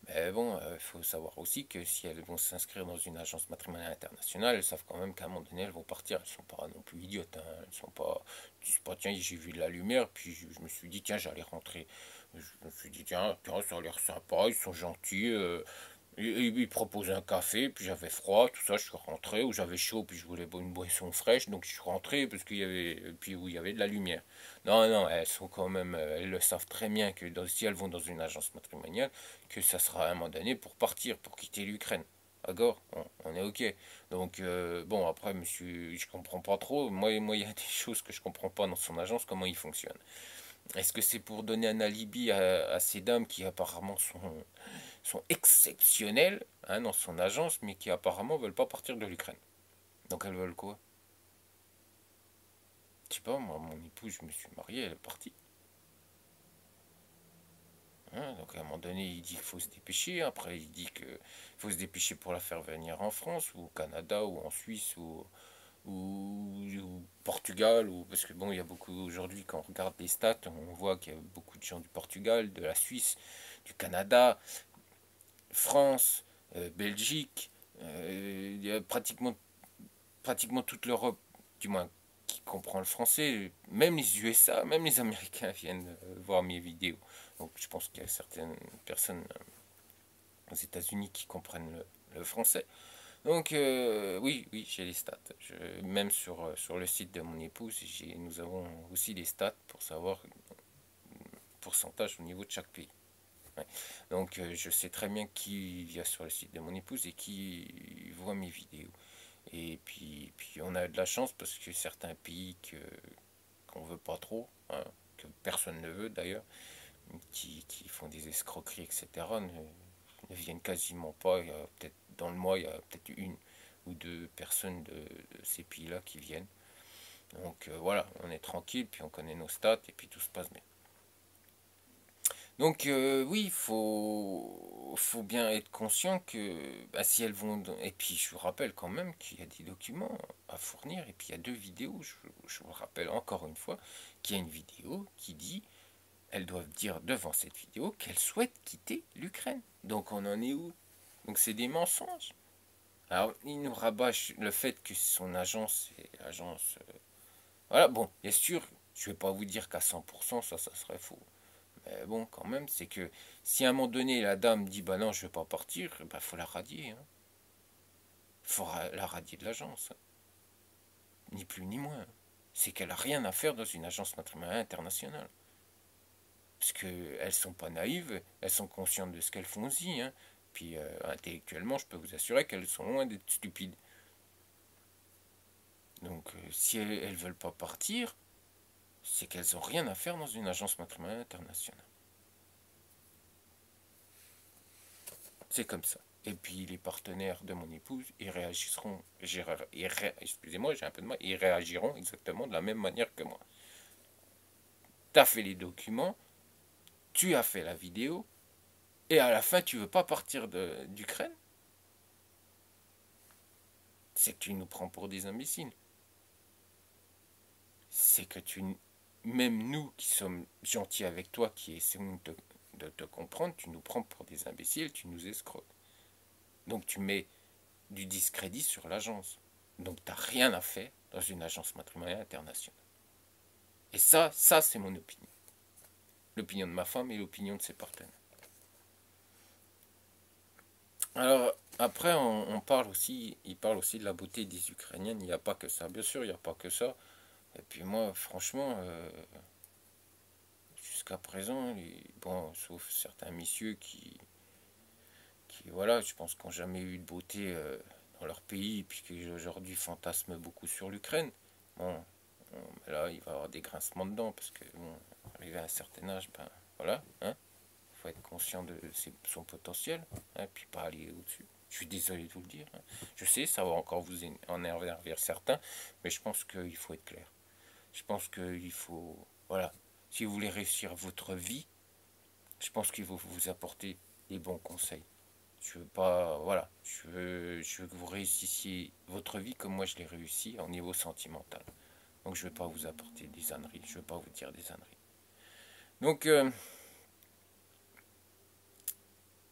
Mais bon, il faut savoir aussi que si elles vont s'inscrire dans une agence matrimoniale internationale, elles savent quand même qu'à un moment donné, elles vont partir. Elles sont pas non plus idiotes. Hein. Elles sont pas, disent pas, tiens, j'ai vu de la lumière, puis je me suis dit, tiens, j'allais rentrer. Je me suis dit, tiens, ça a l'air sympa, ils sont gentils. Ils proposaient un café, puis j'avais froid, tout ça, je suis rentré, ou j'avais chaud, puis je voulais une boisson fraîche, donc je suis rentré parce qu'il y avait, puis où il y avait de la lumière. Non, non, elles sont quand même, elles le savent très bien que si elles vont dans une agence matrimoniale, que ça sera à un moment donné pour partir, pour quitter l'Ukraine. D'accord, on est ok. Donc bon, après, monsieur, je comprends pas trop. Moi, il y a des choses que je comprends pas dans son agence, comment il fonctionne. Est-ce que c'est pour donner un alibi à ces dames qui apparemment sont exceptionnelles hein, dans son agence, mais qui apparemment veulent pas partir de l'Ukraine? Donc elles veulent quoi? Je sais pas, moi, mon épouse, je me suis marié, elle est partie. Hein, donc à un moment donné, il dit qu'il faut se dépêcher. Après, il dit qu'il faut se dépêcher pour la faire venir en France, ou au Canada, ou en Suisse, ou Portugal. Parce que bon, il y a beaucoup aujourd'hui, quand on regarde les stats, on voit qu'il y a beaucoup de gens du Portugal, de la Suisse, du Canada, France, Belgique. Il y a pratiquement toute l'Europe, du moins qui comprend le français, même les USA, même les Américains viennent voir mes vidéos. Donc je pense qu'il y a certaines personnes aux États-Unis qui comprennent le français. Donc oui, oui, j'ai les stats. Même sur le site de mon épouse, nous avons aussi les stats pour savoir le pourcentage au niveau de chaque pays. Ouais. Donc je sais très bien qui vient sur le site de mon épouse et qui voit mes vidéos. Et puis on a de la chance parce que certains pays qu'on veut pas trop, hein, que personne ne veut d'ailleurs, qui font des escroqueries, etc., ne viennent quasiment pas. Il y a peut-être dans le mois, il y a peut-être une ou deux personnes de ces pays-là qui viennent. Donc voilà, on est tranquille, puis on connaît nos stats et puis tout se passe bien. Donc oui, faut bien être conscient que bah, si elles vont... Et puis je vous rappelle quand même qu'il y a des documents à fournir, et puis il y a deux vidéos, je vous rappelle encore une fois, qu'il y a une vidéo qui dit, elles doivent dire devant cette vidéo qu'elles souhaitent quitter l'Ukraine. Donc on en est où? Donc c'est des mensonges. Alors il nous rabâche le fait que son agence est l'agence... Voilà, bon, bien sûr, je ne vais pas vous dire qu'à 100% ça serait faux. Mais bon, quand même, c'est que si à un moment donné la dame dit bah non, je ne vais pas partir, bah faut la radier. Hein. Faut la radier de l'agence. Hein. Ni plus ni moins. C'est qu'elle n'a rien à faire dans une agence matrimoniale internationale. Parce qu'elles ne sont pas naïves, elles sont conscientes de ce qu'elles font aussi. Hein. Puis intellectuellement, je peux vous assurer qu'elles sont loin d'être stupides. Donc si elles ne veulent pas partir, c'est qu'elles n'ont rien à faire dans une agence matrimoniale internationale. C'est comme ça. Et puis les partenaires de mon épouse, ils réagiront, excusez-moi, j'ai un peu de mal, ils réagiront exactement de la même manière que moi. Tu as fait les documents, tu as fait la vidéo, et à la fin tu veux pas partir d'Ukraine? C'est que tu nous prends pour des imbéciles. C'est que même nous qui sommes gentils avec toi, qui essayons de te comprendre, tu nous prends pour des imbéciles, tu nous escroques. Donc tu mets du discrédit sur l'agence. Donc tu n'as rien à faire dans une agence matrimoniale internationale. Et ça c'est mon opinion. L'opinion de ma femme et l'opinion de ses partenaires. Alors après on parle aussi, il parle aussi de la beauté des Ukrainiennes. Il n'y a pas que ça, bien sûr, il n'y a pas que ça. Et puis moi, franchement, jusqu'à présent, bon, sauf certains messieurs qui voilà, je pense, qui n'ont jamais eu de beauté dans leur pays, et puis qui aujourd'hui fantasment beaucoup sur l'Ukraine. Bon, là, il va y avoir des grincements dedans, parce que, bon, arrivé à un certain âge, ben, Voilà, hein. Faut être conscient de son potentiel, hein, puis pas aller au-dessus. Je suis désolé de vous le dire, hein. Je sais, ça va encore vous énerver certains, mais je pense qu'il faut être clair. Je pense qu'il faut... Voilà. Si vous voulez réussir votre vie, je pense qu'il faut vous apporter des bons conseils. Je veux pas... Voilà. Je veux que vous réussissiez votre vie comme moi je l'ai réussi au niveau sentimental. Donc je ne veux pas vous apporter des âneries. Je ne veux pas vous dire des âneries. Donc,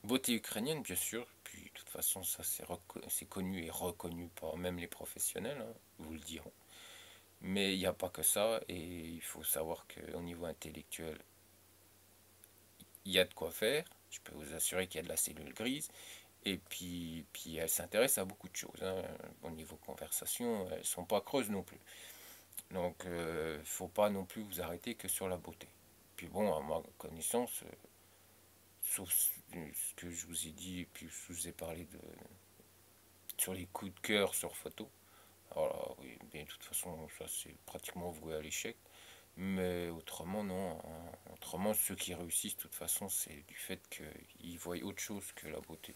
beauté ukrainienne, bien sûr. Puis, de toute façon, ça c'est connu et reconnu par même les professionnels, hein, vous le diront. Mais il n'y a pas que ça, et il faut savoir qu'au niveau intellectuel, il y a de quoi faire. Je peux vous assurer qu'il y a de la cellule grise. Et puis elle s'intéresse à beaucoup de choses, hein. Au niveau conversation, elles ne sont pas creuses non plus. Donc, il ne faut pas non plus vous arrêter que sur la beauté. Puis bon, à ma connaissance, sauf ce que je vous ai dit, et puis je vous ai parlé sur les coups de cœur sur photo. Alors là, oui, mais de toute façon, ça c'est pratiquement voué à l'échec. Mais autrement, non, hein. Autrement, ceux qui réussissent, de toute façon, c'est du fait qu'ils voient autre chose que la beauté.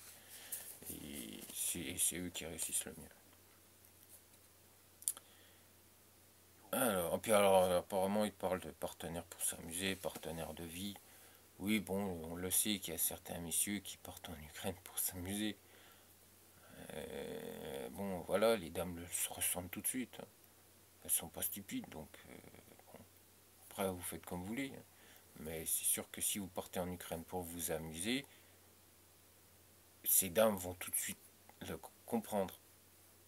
Et c'est eux qui réussissent le mieux. Alors, puis alors, apparemment, il parle de partenaire pour s'amuser, partenaire de vie. Oui, bon, on le sait qu'il y a certains messieurs qui partent en Ukraine pour s'amuser. Bon, voilà, les dames se ressentent tout de suite, hein. Elles sont pas stupides, donc bon, après vous faites comme vous voulez, hein. Mais c'est sûr que si vous partez en Ukraine pour vous amuser, ces dames vont tout de suite le comprendre.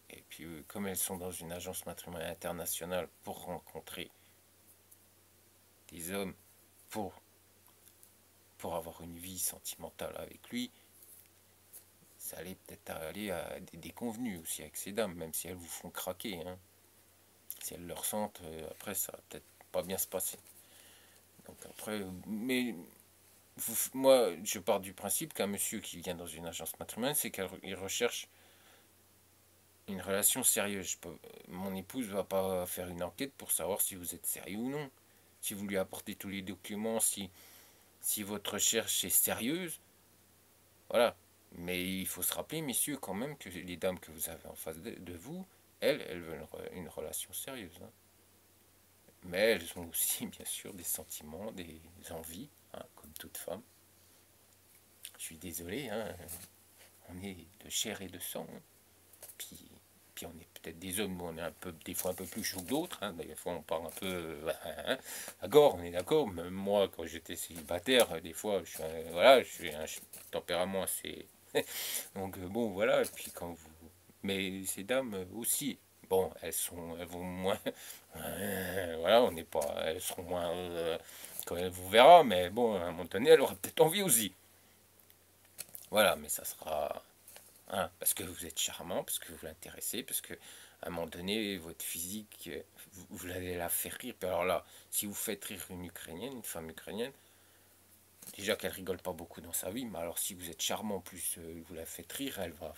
Et puis comme elles sont dans une agence matrimoniale internationale pour rencontrer des hommes, pour, pour avoir une vie sentimentale avec lui, ça allait peut-être aller à des déconvenus aussi avec ces dames, même si elles vous font craquer, hein. Si elles le ressentent, après ça va peut-être pas bien se passer. Donc après, mais moi, je pars du principe qu'un monsieur qui vient dans une agence matrimoniale, c'est qu'il recherche une relation sérieuse. Mon épouse va pas faire une enquête pour savoir si vous êtes sérieux ou non. Si vous lui apportez tous les documents, si votre recherche est sérieuse, voilà. Mais il faut se rappeler, messieurs, quand même, que les dames que vous avez en face de vous, elles veulent une relation sérieuse, hein. Mais elles ont aussi, bien sûr, des sentiments, des envies, hein, comme toute femme. Je suis désolé, hein, on est de chair et de sang, hein. Puis, puis on est peut-être des hommes où on est des fois un peu plus chaud que d'autres, hein. Des fois on part un peu hein, à gore, on est d'accord. Même moi, quand j'étais célibataire, des fois, voilà, je suis un tempérament assez. Donc bon, voilà. Et puis quand vous, mais ces dames aussi, bon, elles vont moins, voilà, on n'est pas, elles seront moins quand elle vous verra, mais bon, à un moment donné, elle aura peut-être envie aussi. Voilà, mais ça sera, hein, parce que vous êtes charmant, parce que vous l'intéressez, parce que à un moment donné, votre physique, vous allez la faire rire. Puis alors là, si vous faites rire une Ukrainienne, une femme ukrainienne, déjà qu'elle rigole pas beaucoup dans sa vie, mais alors si vous êtes charmant, plus vous la faites rire, elle va,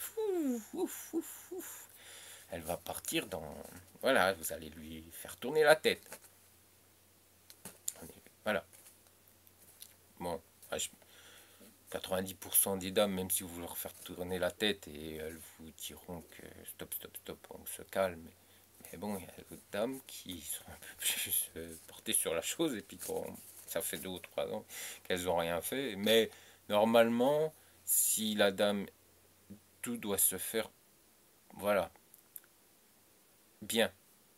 elle va partir dans, voilà, vous allez lui faire tourner la tête. Voilà. Bon, 90% des dames, même si vous leur faites tourner la tête, et elles vous diront que stop, stop, stop, on se calme. Mais bon, il y a d'autres dames qui sont un peu plus portées sur la chose, et puis quand ça fait 2 ou 3 ans qu'elles n'ont rien fait. Mais normalement, si la dame, tout doit se faire, voilà, bien,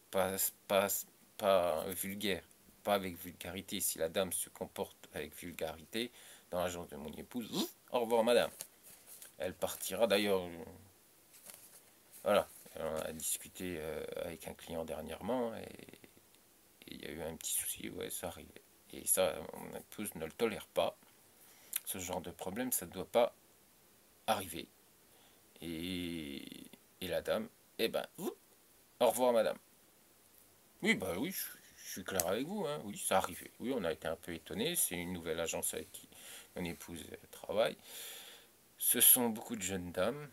pas, pas, pas vulgaire, pas avec vulgarité. Si la dame se comporte avec vulgarité, dans l'agence de mon épouse, au revoir madame. Elle partira d'ailleurs, voilà, on a discuté avec un client dernièrement et il y a eu un petit souci, ouais, ça arrivait. Et ça, mon épouse ne le tolère pas. Ce genre de problème, ça ne doit pas arriver. Et, et la dame, eh ben, au revoir madame. Oui, bah oui, je suis clair avec vous, hein. Oui, ça arrivait. Oui, on a été un peu étonnés. C'est une nouvelle agence avec qui mon épouse travaille. Ce sont beaucoup de jeunes dames.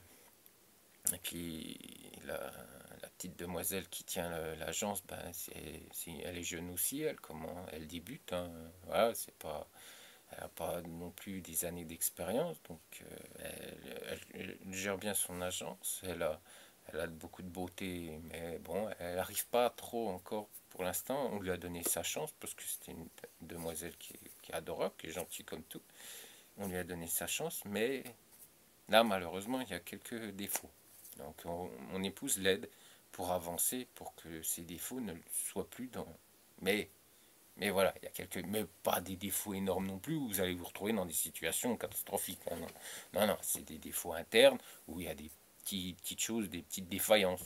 Et puis la petite demoiselle qui tient l'agence, ben, elle est jeune aussi, elle débute, hein. Voilà, c'est pas. Elle n'a pas non plus des années d'expérience, donc elle gère bien son agence. Elle a beaucoup de beauté, mais bon, elle n'arrive pas trop encore pour l'instant. On lui a donné sa chance parce que c'était une demoiselle qui est adorable, qui est gentille comme tout. On lui a donné sa chance, mais là, malheureusement, il y a quelques défauts. Donc, mon épouse l'aide pour avancer, pour que ces défauts ne soient plus dans. Mais, mais voilà, il y a quelques. Mais pas des défauts énormes non plus, où vous allez vous retrouver dans des situations catastrophiques. Non, non, non, non, c'est des défauts internes, où il y a des petites choses, des petites défaillances.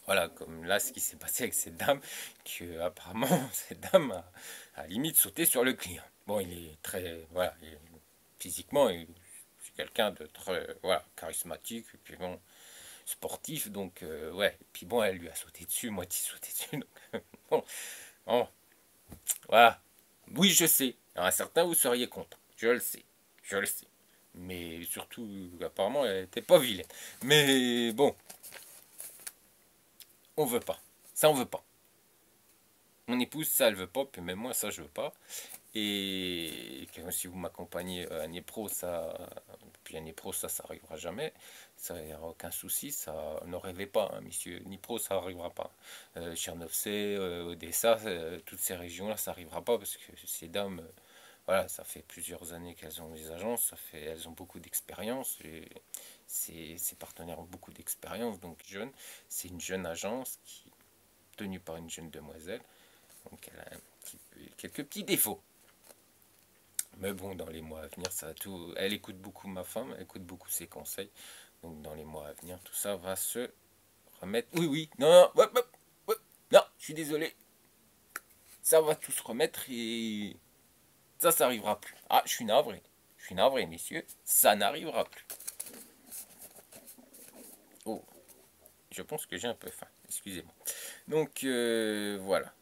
Voilà, comme là, ce qui s'est passé avec cette dame, que apparemment, cette dame a limite sauté sur le client. Bon, il est très. Voilà, physiquement, c'est quelqu'un de très voilà, charismatique, et puis bon, sportif, donc ouais. Et puis bon, elle lui a sauté dessus, moitié sauté dessus. Donc, bon, bon, voilà. Oui, je sais. Il y en a certains, vous seriez contre. Je le sais. Je le sais. Mais surtout, apparemment, elle n'était pas vilaine. Mais bon, on veut pas. Ça, on veut pas. Mon épouse, ça, elle veut pas, puis même moi, ça, je veux pas. Et si vous m'accompagnez à Nipro, ça, puis à Nipro, ça arrivera jamais. Ça, il n'y aura aucun souci, ça ne rêvez pas, hein, messieurs. Nipro, ça arrivera pas. Chernovtsi, Odessa, toutes ces régions-là, ça arrivera pas parce que ces dames, voilà, ça fait plusieurs années qu'elles ont des agences, elles ont beaucoup d'expérience. Et ces partenaires ont beaucoup d'expérience, donc jeune. C'est une jeune agence tenue par une jeune demoiselle. Donc elle a quelques petits défauts. Mais bon, dans les mois à venir, ça va tout. Elle écoute beaucoup ma femme, elle écoute beaucoup ses conseils. Donc dans les mois à venir, tout ça va se remettre. Oui, oui, non, non, non, je suis désolé. Ça va tout se remettre et ça arrivera plus. Ah, je suis navré. Je suis navré, messieurs. Ça n'arrivera plus. Oh, je pense que j'ai un peu faim. Excusez-moi. Donc voilà.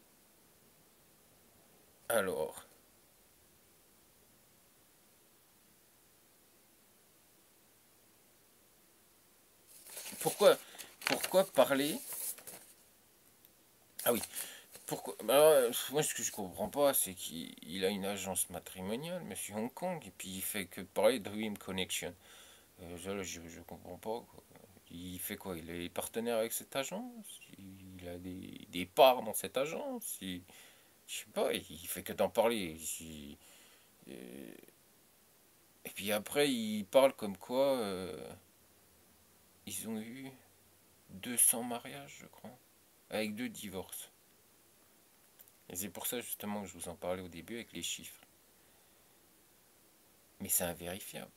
Alors, pourquoi, pourquoi parler. Ah oui, pourquoi moi, ce que je comprends pas, c'est qu'il a une agence matrimoniale, monsieur Hong Kong, et puis il fait que parler de Dream Connection. Je comprends pas, quoi. Il fait quoi? Il est partenaire avec cette agence? Il a des parts dans cette agence? Je sais pas, il fait que d'en parler. Euh, et puis après, il parle comme quoi ils ont eu 200 mariages, je crois, avec 2 divorces. Et c'est pour ça justement que je vous en parlais au début avec les chiffres. Mais c'est invérifiable.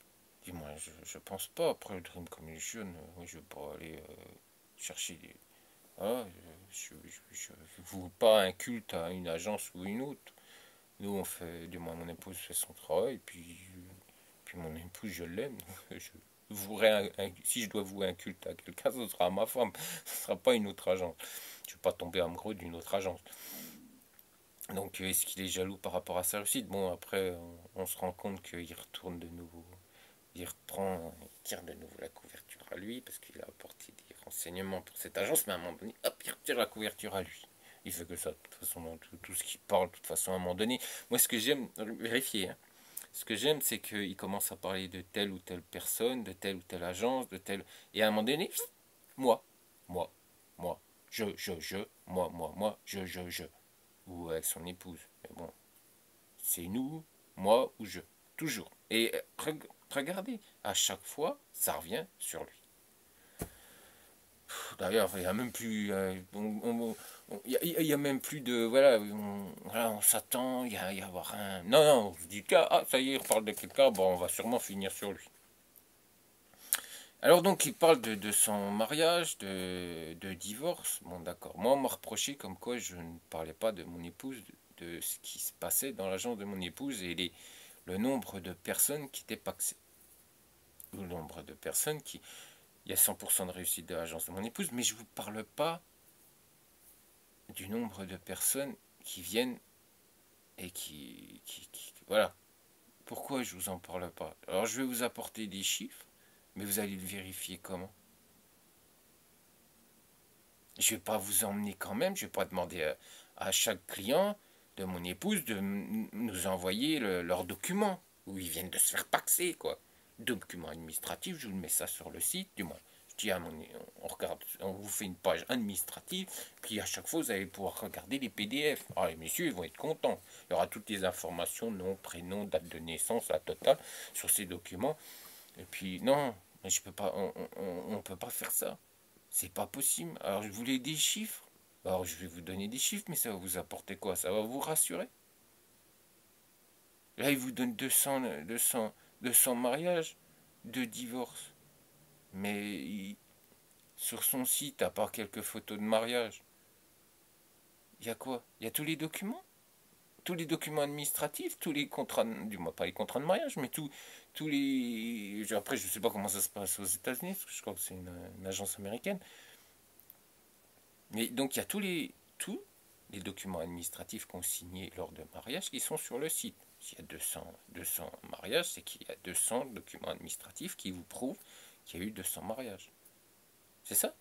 Du moins, je pense pas. Après le Dream Commission, je vais pas aller chercher des. Ah, je voue pas un culte à une agence ou une autre. Nous, on fait. Du moins, mon épouse fait son travail, puis mon épouse, je l'aime. Je vouerai si je dois vouer un culte à quelqu'un, ce sera à ma femme. Ce sera pas une autre agence. Je vais pas tomber amoureux d'une autre agence. Donc, est-ce qu'il est jaloux par rapport à sa réussite? Bon, après, on se rend compte qu'il retourne de nouveau. Il reprend, il tire de nouveau la couverture à lui parce qu'il a apporté des renseignements pour cette agence, mais à un moment donné, hop, il retire la couverture à lui. Il fait que ça, de toute façon, dans tout ce qu'il parle, de toute façon, à un moment donné. Moi, ce que j'aime, vérifier, hein, ce que j'aime, c'est qu'il commence à parler de telle ou telle personne, de telle ou telle agence, de telle. Et à un moment donné, moi, moi, moi, moi, je. Ou avec son épouse. Mais bon, c'est nous, moi ou je. Toujours. Et regardez, à chaque fois, ça revient sur lui. D'ailleurs, il n'y a même plus. Il y a même plus de. Voilà, voilà, on s'attend, il y avoir un. Non, non, on se dit, ah, ça y est, il reparle de quelqu'un, bon, on va sûrement finir sur lui. Alors donc il parle de son mariage, de divorce. Bon d'accord. Moi on m'a reproché comme quoi je ne parlais pas de mon épouse, de ce qui se passait dans l'agence de mon épouse et le nombre de personnes qui étaient paxées. Le nombre de personnes qui. Il y a 100% de réussite de l'agence de mon épouse, mais je ne vous parle pas du nombre de personnes qui viennent et voilà. Pourquoi je vous en parle pas? Alors je vais vous apporter des chiffres, mais vous allez le vérifier comment? Je vais pas vous emmener quand même, je vais pas demander à chaque client de mon épouse de nous envoyer leurs documents, où ils viennent de se faire paxer, quoi. Document administratif, je vous mets ça sur le site, du moins. Je dis à on regarde, on vous fait une page administrative, puis à chaque fois, vous allez pouvoir regarder les PDF. Ah, les messieurs, ils vont être contents. Il y aura toutes les informations, nom, prénom, date de naissance, la totale, sur ces documents. Et puis, non, mais je peux pas, on peut pas faire ça. C'est pas possible. Alors, je voulais des chiffres. Alors, je vais vous donner des chiffres, mais ça va vous apporter quoi? Ça va vous rassurer? Là, ils vous donnent 200 mariages, 2 divorces. Mais sur son site, à part quelques photos de mariage, il y a quoi? Il y a tous les documents? Tous les documents administratifs, tous les contrats, du moins pas les contrats de mariage, mais tous les... Après, je sais pas comment ça se passe aux États-Unis, parce que je crois que c'est une agence américaine. Mais donc, il y a tous les documents administratifs qu'on signait lors de mariage qui sont sur le site. S'il y a 200 mariages, c'est qu'il y a 200 documents administratifs qui vous prouvent qu'il y a eu 200 mariages. C'est ça?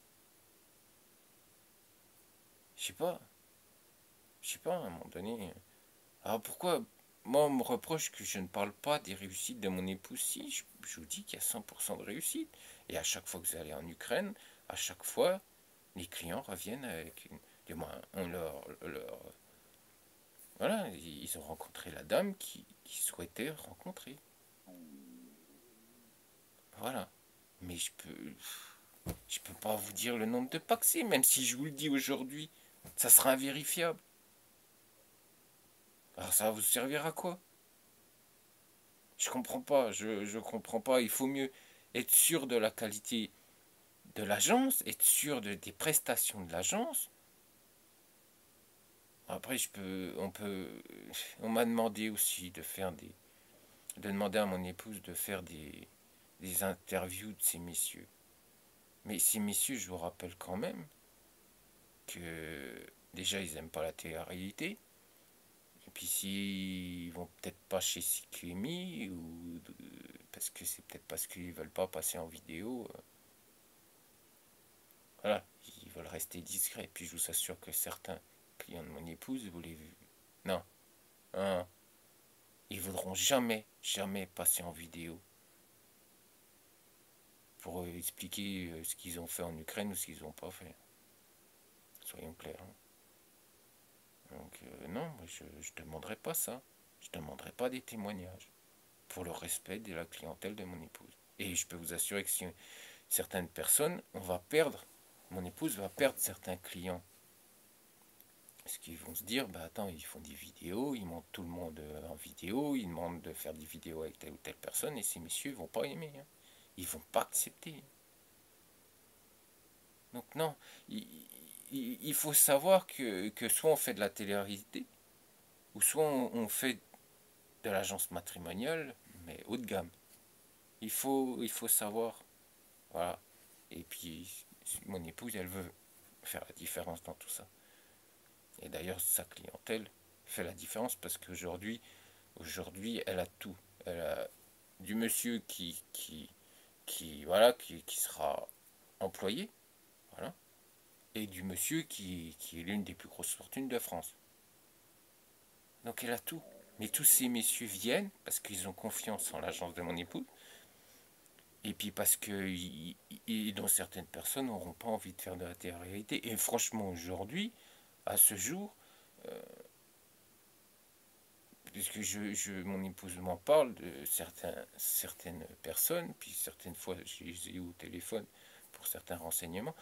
Je sais pas. Je sais pas, à un moment donné. Alors pourquoi moi on me reproche que je ne parle pas des réussites de mon épouse? Si, je vous dis qu'il y a 100% de réussite. Et à chaque fois que vous allez en Ukraine, à chaque fois, les clients reviennent avec du moins, voilà, ils ont rencontré la dame qui souhaitait rencontrer. Voilà. Mais je peux pas vous dire le nombre de paxés, même si je vous le dis aujourd'hui, ça sera invérifiable. Alors ça va vous servir à quoi? Je comprends pas, je comprends pas. Il faut mieux être sûr de la qualité de l'agence, être sûr des prestations de l'agence. Après, on m'a demandé aussi de demander à mon épouse de faire des interviews de ces messieurs. Mais ces messieurs, je vous rappelle quand même que déjà, ils aiment pas la télé-réalité. Et puis s'ils vont peut-être pas chez CQMI, ou parce que c'est peut-être parce qu'ils veulent pas passer en vidéo. Voilà, ils veulent rester discrets. Puis je vous assure que certains clients de mon épouse, vous les... Non, hein, ils voudront jamais, jamais passer en vidéo pour expliquer ce qu'ils ont fait en Ukraine ou ce qu'ils n'ont pas fait. Soyons clairs. Hein. Donc non, je ne demanderai pas ça. Je ne demanderai pas des témoignages pour le respect de la clientèle de mon épouse. Et je peux vous assurer que si certaines personnes, mon épouse va perdre certains clients. Parce qu'ils vont se dire, bah attends, ils font des vidéos, ils montent tout le monde en vidéo, ils demandent de faire des vidéos avec telle ou telle personne, et ces messieurs ne vont pas aimer. Hein. Ils vont pas accepter. Donc non, il faut savoir que soit on fait de la télé-réalité, ou soit on fait de l'agence matrimoniale, mais haut de gamme. Il faut savoir. Voilà. Et puis, mon épouse, elle veut faire la différence dans tout ça. Et d'ailleurs, sa clientèle fait la différence parce qu'aujourd'hui, elle a tout. Elle a du monsieur qui sera employé, voilà, et du monsieur qui est l'une des plus grosses fortunes de France. Donc elle a tout. Mais tous ces messieurs viennent parce qu'ils ont confiance en l'agence de mon épouse. Et puis parce que dont certaines personnes n'auront pas envie de faire de la télé-réalité. Et franchement, aujourd'hui, à ce jour, puisque mon épouse m'en parle de certaines personnes, puis certaines fois je les ai eu au téléphone pour certains renseignements,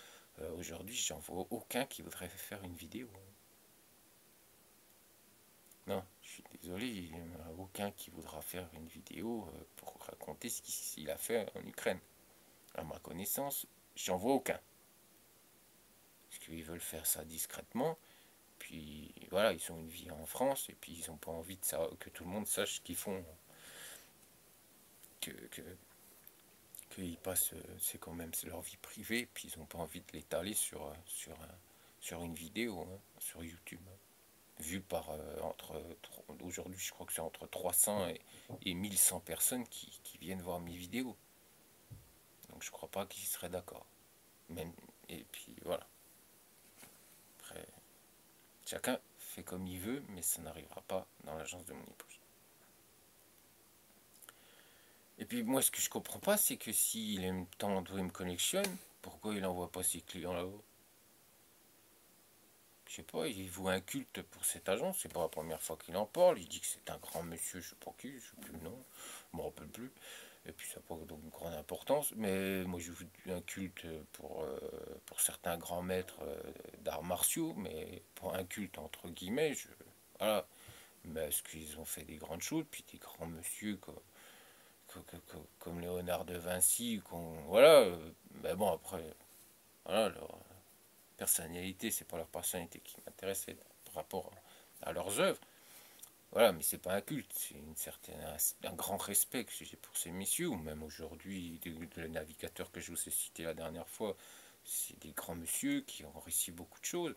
aujourd'hui j'en vois aucun qui voudrait faire une vidéo. Non, je suis désolé, il n'y en a aucun qui voudra faire une vidéo pour raconter ce qu'il a fait en Ukraine. À ma connaissance, j'en vois aucun. Parce qu'ils veulent faire ça discrètement. Puis voilà, ils ont une vie en France et puis ils n'ont pas envie que tout le monde sache ce qu'ils font. Qu'ils passent, c'est quand même leur vie privée, puis ils n'ont pas envie de l'étaler sur une vidéo, hein, sur YouTube. Vu par aujourd'hui, je crois que c'est entre 300 et 1100 personnes qui viennent voir mes vidéos. Donc je crois pas qu'ils seraient d'accord. Même, et puis voilà. Après, chacun fait comme il veut, mais ça n'arrivera pas dans l'agence de mon épouse. Et puis moi, ce que je comprends pas, c'est que s'il aime tant Dream Connection, pourquoi il n'envoie pas ses clients là-haut? Je sais pas, il voue un culte pour cette agence, c'est pas la première fois qu'il en parle, il dit que c'est un grand monsieur, je sais pas qui, je sais plus le nom, je me rappelle plus, et puis ça n'a pas donc une grande importance, mais moi je voue un culte pour certains grands maîtres d'arts martiaux, mais pour un culte entre guillemets, voilà, mais est-ce qu'ils ont fait des grandes choses, puis des grands monsieur comme Léonard de Vinci, voilà, mais bon après, voilà, personnalité, c'est pas leur personnalité qui m'intéressait par rapport à leurs œuvres. Voilà, mais c'est pas un culte, c'est un grand respect que j'ai pour ces messieurs, ou même aujourd'hui, le navigateur que je vous ai cité la dernière fois, c'est des grands messieurs qui ont réussi beaucoup de choses.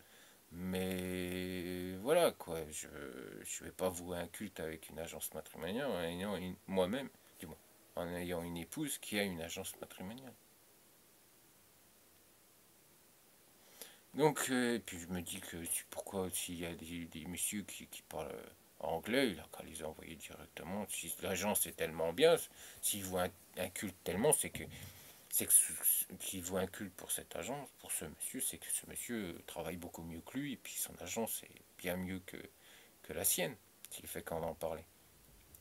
Mais voilà, quoi, je vais pas vouer un culte avec une agence matrimoniale en ayant moi-même, du moins, en ayant une épouse qui a une agence matrimoniale. Donc, et puis je me dis que pourquoi s'il y a des messieurs qui parlent anglais, il a qu'à les envoyer directement. Si l'agence est tellement bien, s'il voit un culte tellement, qu'il voit un culte pour cette agence, pour ce monsieur, c'est que ce monsieur travaille beaucoup mieux que lui, et puis son agence est bien mieux que la sienne, s'il fait qu'en en parler.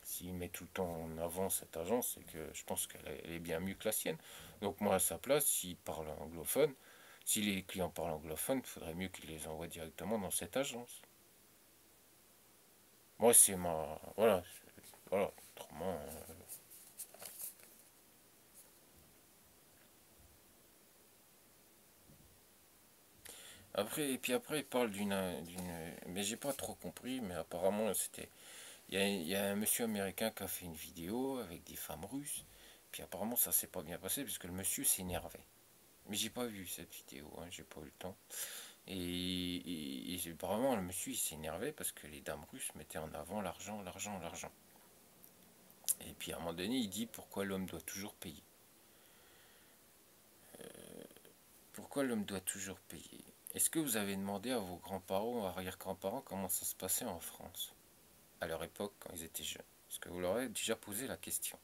S'il met tout le temps en avant cette agence, c'est que je pense qu'elle est bien mieux que la sienne. Donc moi à sa place, s'il parle anglophone, si les clients parlent anglophone, il faudrait mieux qu'ils les envoient directement dans cette agence. Moi, c'est ma. Voilà. Voilà. Autrement. Après, et puis après, il parle Mais j'ai pas trop compris, mais apparemment, c'était. Il y a un monsieur américain qui a fait une vidéo avec des femmes russes. Puis apparemment, ça s'est pas bien passé parce que le monsieur s'énervait. Mais j'ai pas vu cette vidéo, hein, j'ai pas eu le temps. Et apparemment, le monsieur il s'énervait parce que les dames russes mettaient en avant l'argent, l'argent, l'argent. Et puis à un moment donné, il dit pourquoi l'homme doit toujours payer. Pourquoi l'homme doit toujours payer? Est-ce que vous avez demandé à vos grands-parents ou arrière-grands-parents comment ça se passait en France à leur époque quand ils étaient jeunes? Est-ce que vous leur avez déjà posé la question?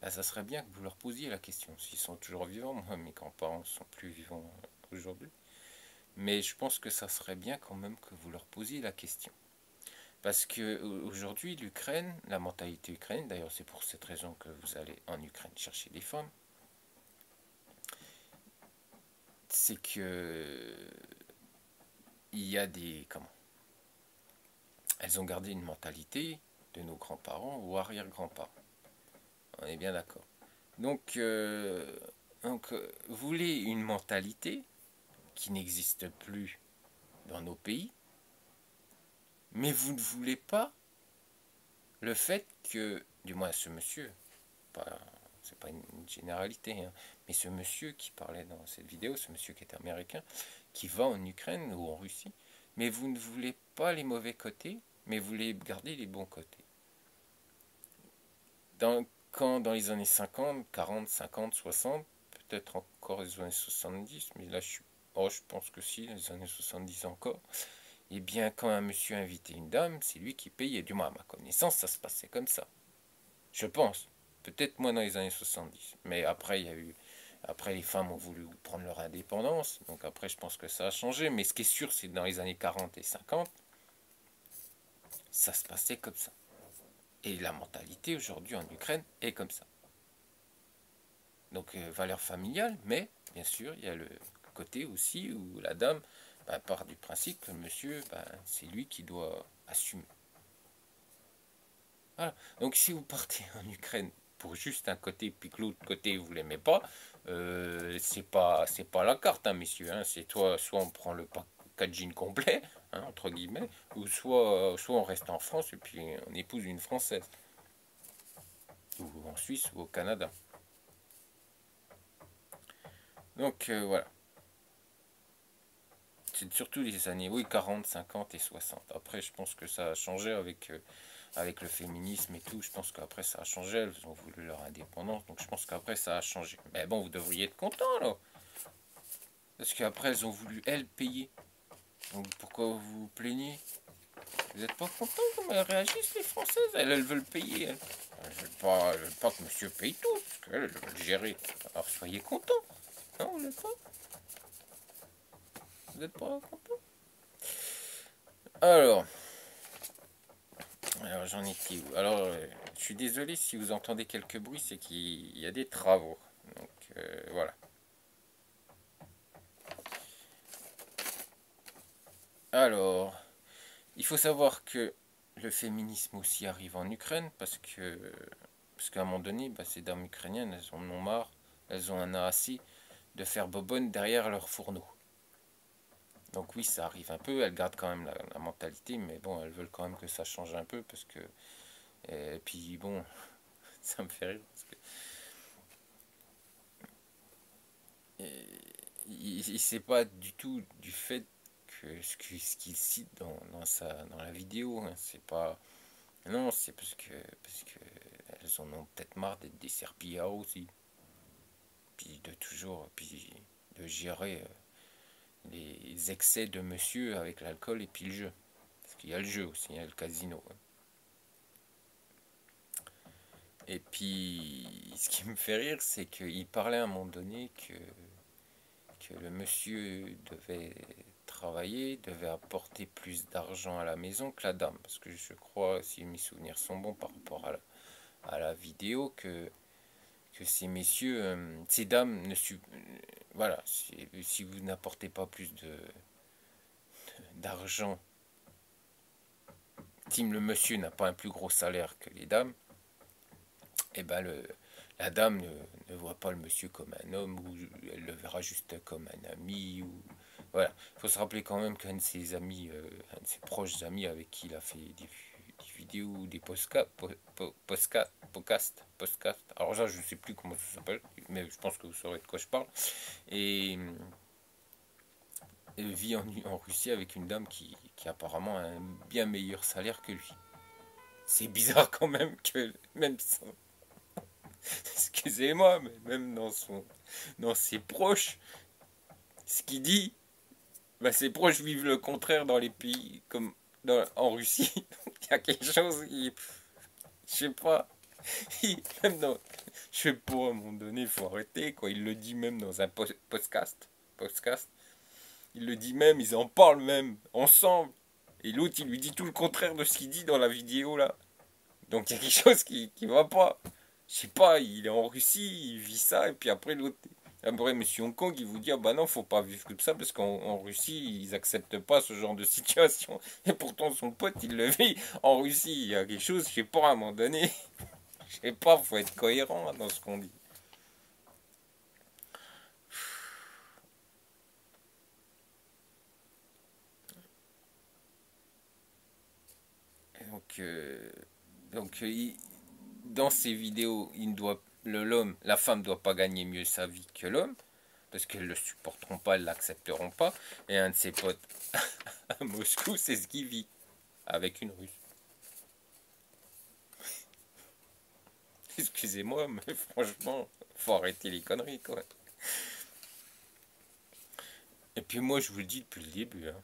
Ben, ça serait bien que vous leur posiez la question. S'ils sont toujours vivants, moi mes grands-parents ne sont plus vivants aujourd'hui. Mais je pense que ça serait bien quand même que vous leur posiez la question. Parce que aujourd'hui, l'Ukraine, la mentalité ukrainienne, d'ailleurs c'est pour cette raison que vous allez en Ukraine chercher des femmes, c'est que il y a des comment elles ont gardé une mentalité de nos grands-parents ou arrière-grands-parents. On est bien d'accord. Donc, vous voulez une mentalité qui n'existe plus dans nos pays, mais vous ne voulez pas le fait que, du moins ce monsieur, pas, c'est pas une généralité, hein, mais ce monsieur qui parlait dans cette vidéo, ce monsieur qui est américain, qui va en Ukraine ou en Russie, mais vous ne voulez pas les mauvais côtés, mais vous voulez garder les bons côtés. Quand dans les années 50, 40, 50, 60, peut-être encore les années 70, mais là je pense que si, les années 70 encore, eh bien quand un monsieur invitait une dame, c'est lui qui payait, du moins à ma connaissance, ça se passait comme ça. Je pense. Peut-être moins dans les années 70. Mais après, après, les femmes ont voulu prendre leur indépendance. Donc après, je pense que ça a changé. Mais ce qui est sûr, c'est que dans les années 40 et 50, ça se passait comme ça. Et la mentalité aujourd'hui en Ukraine est comme ça. Donc valeur familiale, mais bien sûr, il y a le côté aussi où la dame part du principe que le monsieur, c'est lui qui doit assumer. Voilà. Donc si vous partez en Ukraine pour juste un côté, puis que l'autre côté vous l'aimez pas, c'est pas la carte, hein, messieurs. Hein. C'est soit on prend le pack jean complet, hein, entre guillemets, ou soit on reste en France et puis on épouse une Française, ou en Suisse ou au Canada. Donc voilà. C'est surtout les années, oui, 40, 50 et 60. Après, je pense que ça a changé avec le féminisme et tout. Je pense qu'après, ça a changé. Elles ont voulu leur indépendance. Donc, je pense qu'après, ça a changé. Mais bon, vous devriez être content, là. Parce qu'après, elles ont voulu, elles, payer. Donc pourquoi vous vous plaignez? Vous n'êtes pas content comment elles réagissent les Françaises? Elles veulent payer. Elles veulent pas que monsieur paye tout, parce qu'elles veulent gérer. Alors soyez contents. Non, vous n'êtes pas? Vous n'êtes pas content? Alors j'en étais où? Alors, je suis désolé si vous entendez quelques bruits, c'est qu'il y a des travaux. Donc voilà. Alors, il faut savoir que le féminisme aussi arrive en Ukraine parce qu'à un moment donné, bah, ces dames ukrainiennes, elles en ont marre, elles ont un assez de faire bobonne derrière leur fourneau. Donc oui, ça arrive un peu, elles gardent quand même la mentalité, mais bon, elles veulent quand même que ça change un peu parce que... Et puis bon, ça me fait rire parce que... Il sait pas du tout du fait que ce qu'il cite dans la vidéo, hein, c'est pas... Non, c'est parce que elles en ont peut-être marre d'être des serpillards aussi. Puis de toujours, puis de gérer les excès de monsieur avec l'alcool et puis le jeu. Parce qu'il y a le jeu aussi, il y a le casino. Hein. Et puis, ce qui me fait rire, c'est qu'il parlait à un moment donné que le monsieur devait travailler, devait apporter plus d'argent à la maison que la dame. Parce que je crois, si mes souvenirs sont bons par rapport à la vidéo, que ces messieurs, ces dames ne voilà, si vous n'apportez pas plus d'argent, Tim le monsieur n'a pas un plus gros salaire que les dames, et ben la dame ne voit pas le monsieur comme un homme, ou elle le verra juste comme un ami, ou voilà. Il faut se rappeler quand même qu'un de ses amis, un de ses proches amis avec qui il a fait des vidéos ou des podcasts. Alors ça, je ne sais plus comment ça s'appelle, mais je pense que vous saurez de quoi je parle. Et vit en Russie avec une dame qui apparemment a un bien meilleur salaire que lui. C'est bizarre quand même que même son, excusez-moi, mais même dans ses proches, ce qu'il dit, bah, ses proches vivent le contraire dans les pays comme en Russie. Il y a quelque chose qui, je sais pas, même dans, je sais pas, à un moment donné, il faut arrêter, quoi. Il le dit même dans un podcast. Il le dit même, ils en parlent même, ensemble. Et l'autre, il lui dit tout le contraire de ce qu'il dit dans la vidéo, là. Donc il y a quelque chose qui va pas. Je sais pas, il est en Russie, il vit ça, et puis après l'autre. Après, monsieur Hong Kong, il vous dit, ah bah non, faut pas vivre comme ça, parce qu'en Russie, ils acceptent pas ce genre de situation. Et pourtant, son pote, il le vit en Russie. Il y a quelque chose, je sais pas, à un moment donné. Je sais pas, faut être cohérent dans ce qu'on dit. Donc, dans ces vidéos, la femme doit pas gagner mieux sa vie que l'homme, parce qu'elles le supporteront pas, elles l'accepteront pas. Et un de ses potes à Moscou, c'est ce qu'il vit avec une Russe. Excusez-moi, mais franchement, faut arrêter les conneries, quoi. Et puis moi, je vous le dis depuis le début, hein.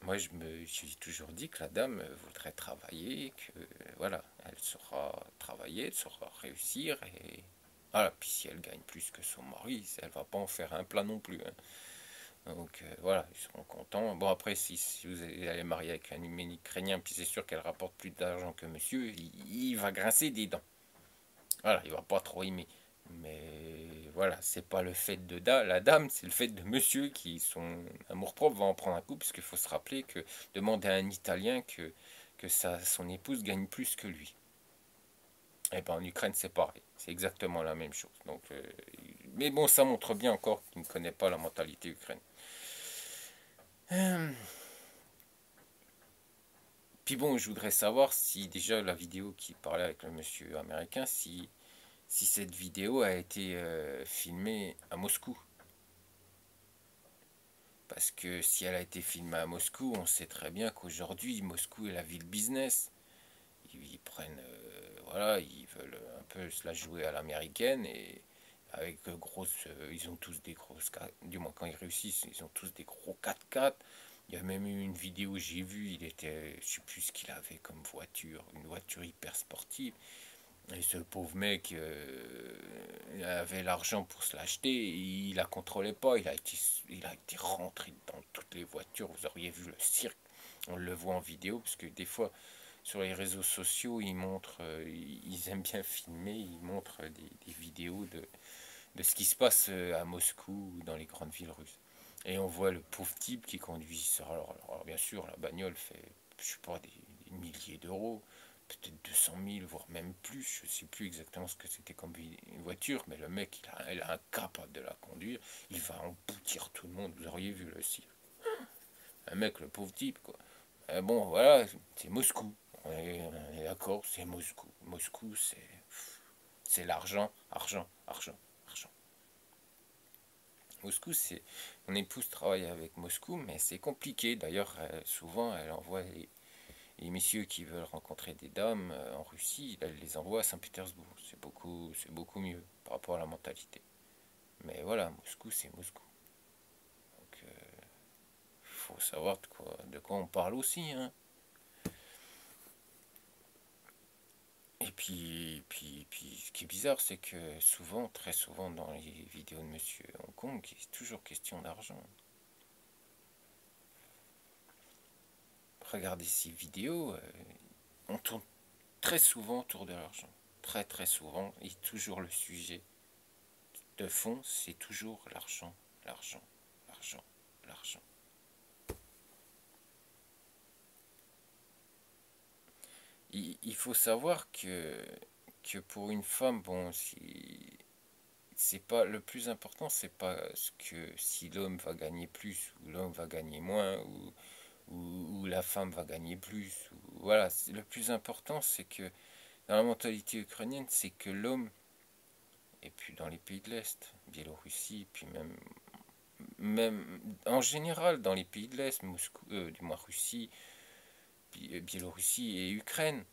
Moi, j'ai toujours dit que la dame voudrait travailler, que voilà, elle saura travailler, elle saura réussir, et voilà. Puis si elle gagne plus que son mari, elle va pas en faire un plat non plus. Hein. Donc voilà, ils seront contents. Bon après, si vous allez marier avec un Ukrainien, puis c'est sûr qu'elle rapporte plus d'argent que monsieur, il va grincer des dents. Voilà, il va pas trop aimer. Mais voilà, c'est pas le fait de la dame, c'est le fait de monsieur qui, son amour-propre, va en prendre un coup, puisqu'il faut se rappeler que demander à un Italien que son épouse gagne plus que lui. Et ben en Ukraine, c'est pareil. C'est exactement la même chose. Donc, mais bon, ça montre bien encore qu'il ne connaît pas la mentalité ukrainienne. Puis bon, je voudrais savoir si déjà la vidéo qui parlait avec le monsieur américain, si cette vidéo a été filmée à Moscou. Parce que si elle a été filmée à Moscou, on sait très bien qu'aujourd'hui, Moscou est la ville business. Ils prennent, voilà, ils veulent un peu se la jouer à l'américaine et avec ils ont tous des grosses, du moins quand ils réussissent, ils ont tous des gros 4x4. Il y a même eu une vidéo, j'ai vu, il était, je sais plus ce qu'il avait comme voiture, une voiture hyper sportive. Et ce pauvre mec il avait l'argent pour se l'acheter, il la contrôlait pas, il a été rentré dans toutes les voitures, vous auriez vu le cirque, on le voit en vidéo, parce que des fois sur les réseaux sociaux, ils montrent, ils aiment bien filmer, ils montrent des vidéos de ce qui se passe à Moscou ou dans les grandes villes russes. Et on voit le pauvre type qui conduit ça. Alors, bien sûr, la bagnole fait, je sais pas, des milliers d'euros, peut-être 200 000, voire même plus. Je sais plus exactement ce que c'était comme une voiture, mais le mec, il est incapable de la conduire. Il va emboutir tout le monde. Vous auriez vu le cirque. Un mec, le pauvre type, quoi. Bon, voilà, c'est Moscou. On est d'accord, c'est Moscou. Moscou, c'est l'argent, argent, argent, argent. Moscou, c'est. Mon épouse travaille avec Moscou, mais c'est compliqué. D'ailleurs, souvent, elle envoie les messieurs qui veulent rencontrer des dames en Russie, elle les envoie à Saint-Pétersbourg. C'est beaucoup mieux par rapport à la mentalité. Mais voilà, Moscou, c'est Moscou. Donc, il faut savoir de quoi on parle aussi, hein. Et puis, ce qui est bizarre, c'est que souvent, très souvent, dans les vidéos de Monsieur Hong Kong, il est toujours question d'argent. Regardez ces vidéos, on tourne très souvent autour de l'argent. Très très souvent, et toujours le sujet de fond, c'est toujours l'argent, l'argent, l'argent, l'argent. Il faut savoir que pour une femme, bon, si c'est pas le plus important, c'est pas ce que si l'homme va gagner plus ou l'homme va gagner moins ou la femme va gagner plus. Voilà, le plus important, c'est que dans la mentalité ukrainienne, c'est que l'homme, et puis dans les pays de l'Est, Biélorussie, puis même en général dans les pays de l'Est, Moscou, du moins Russie, Biélorussie et Ukraine,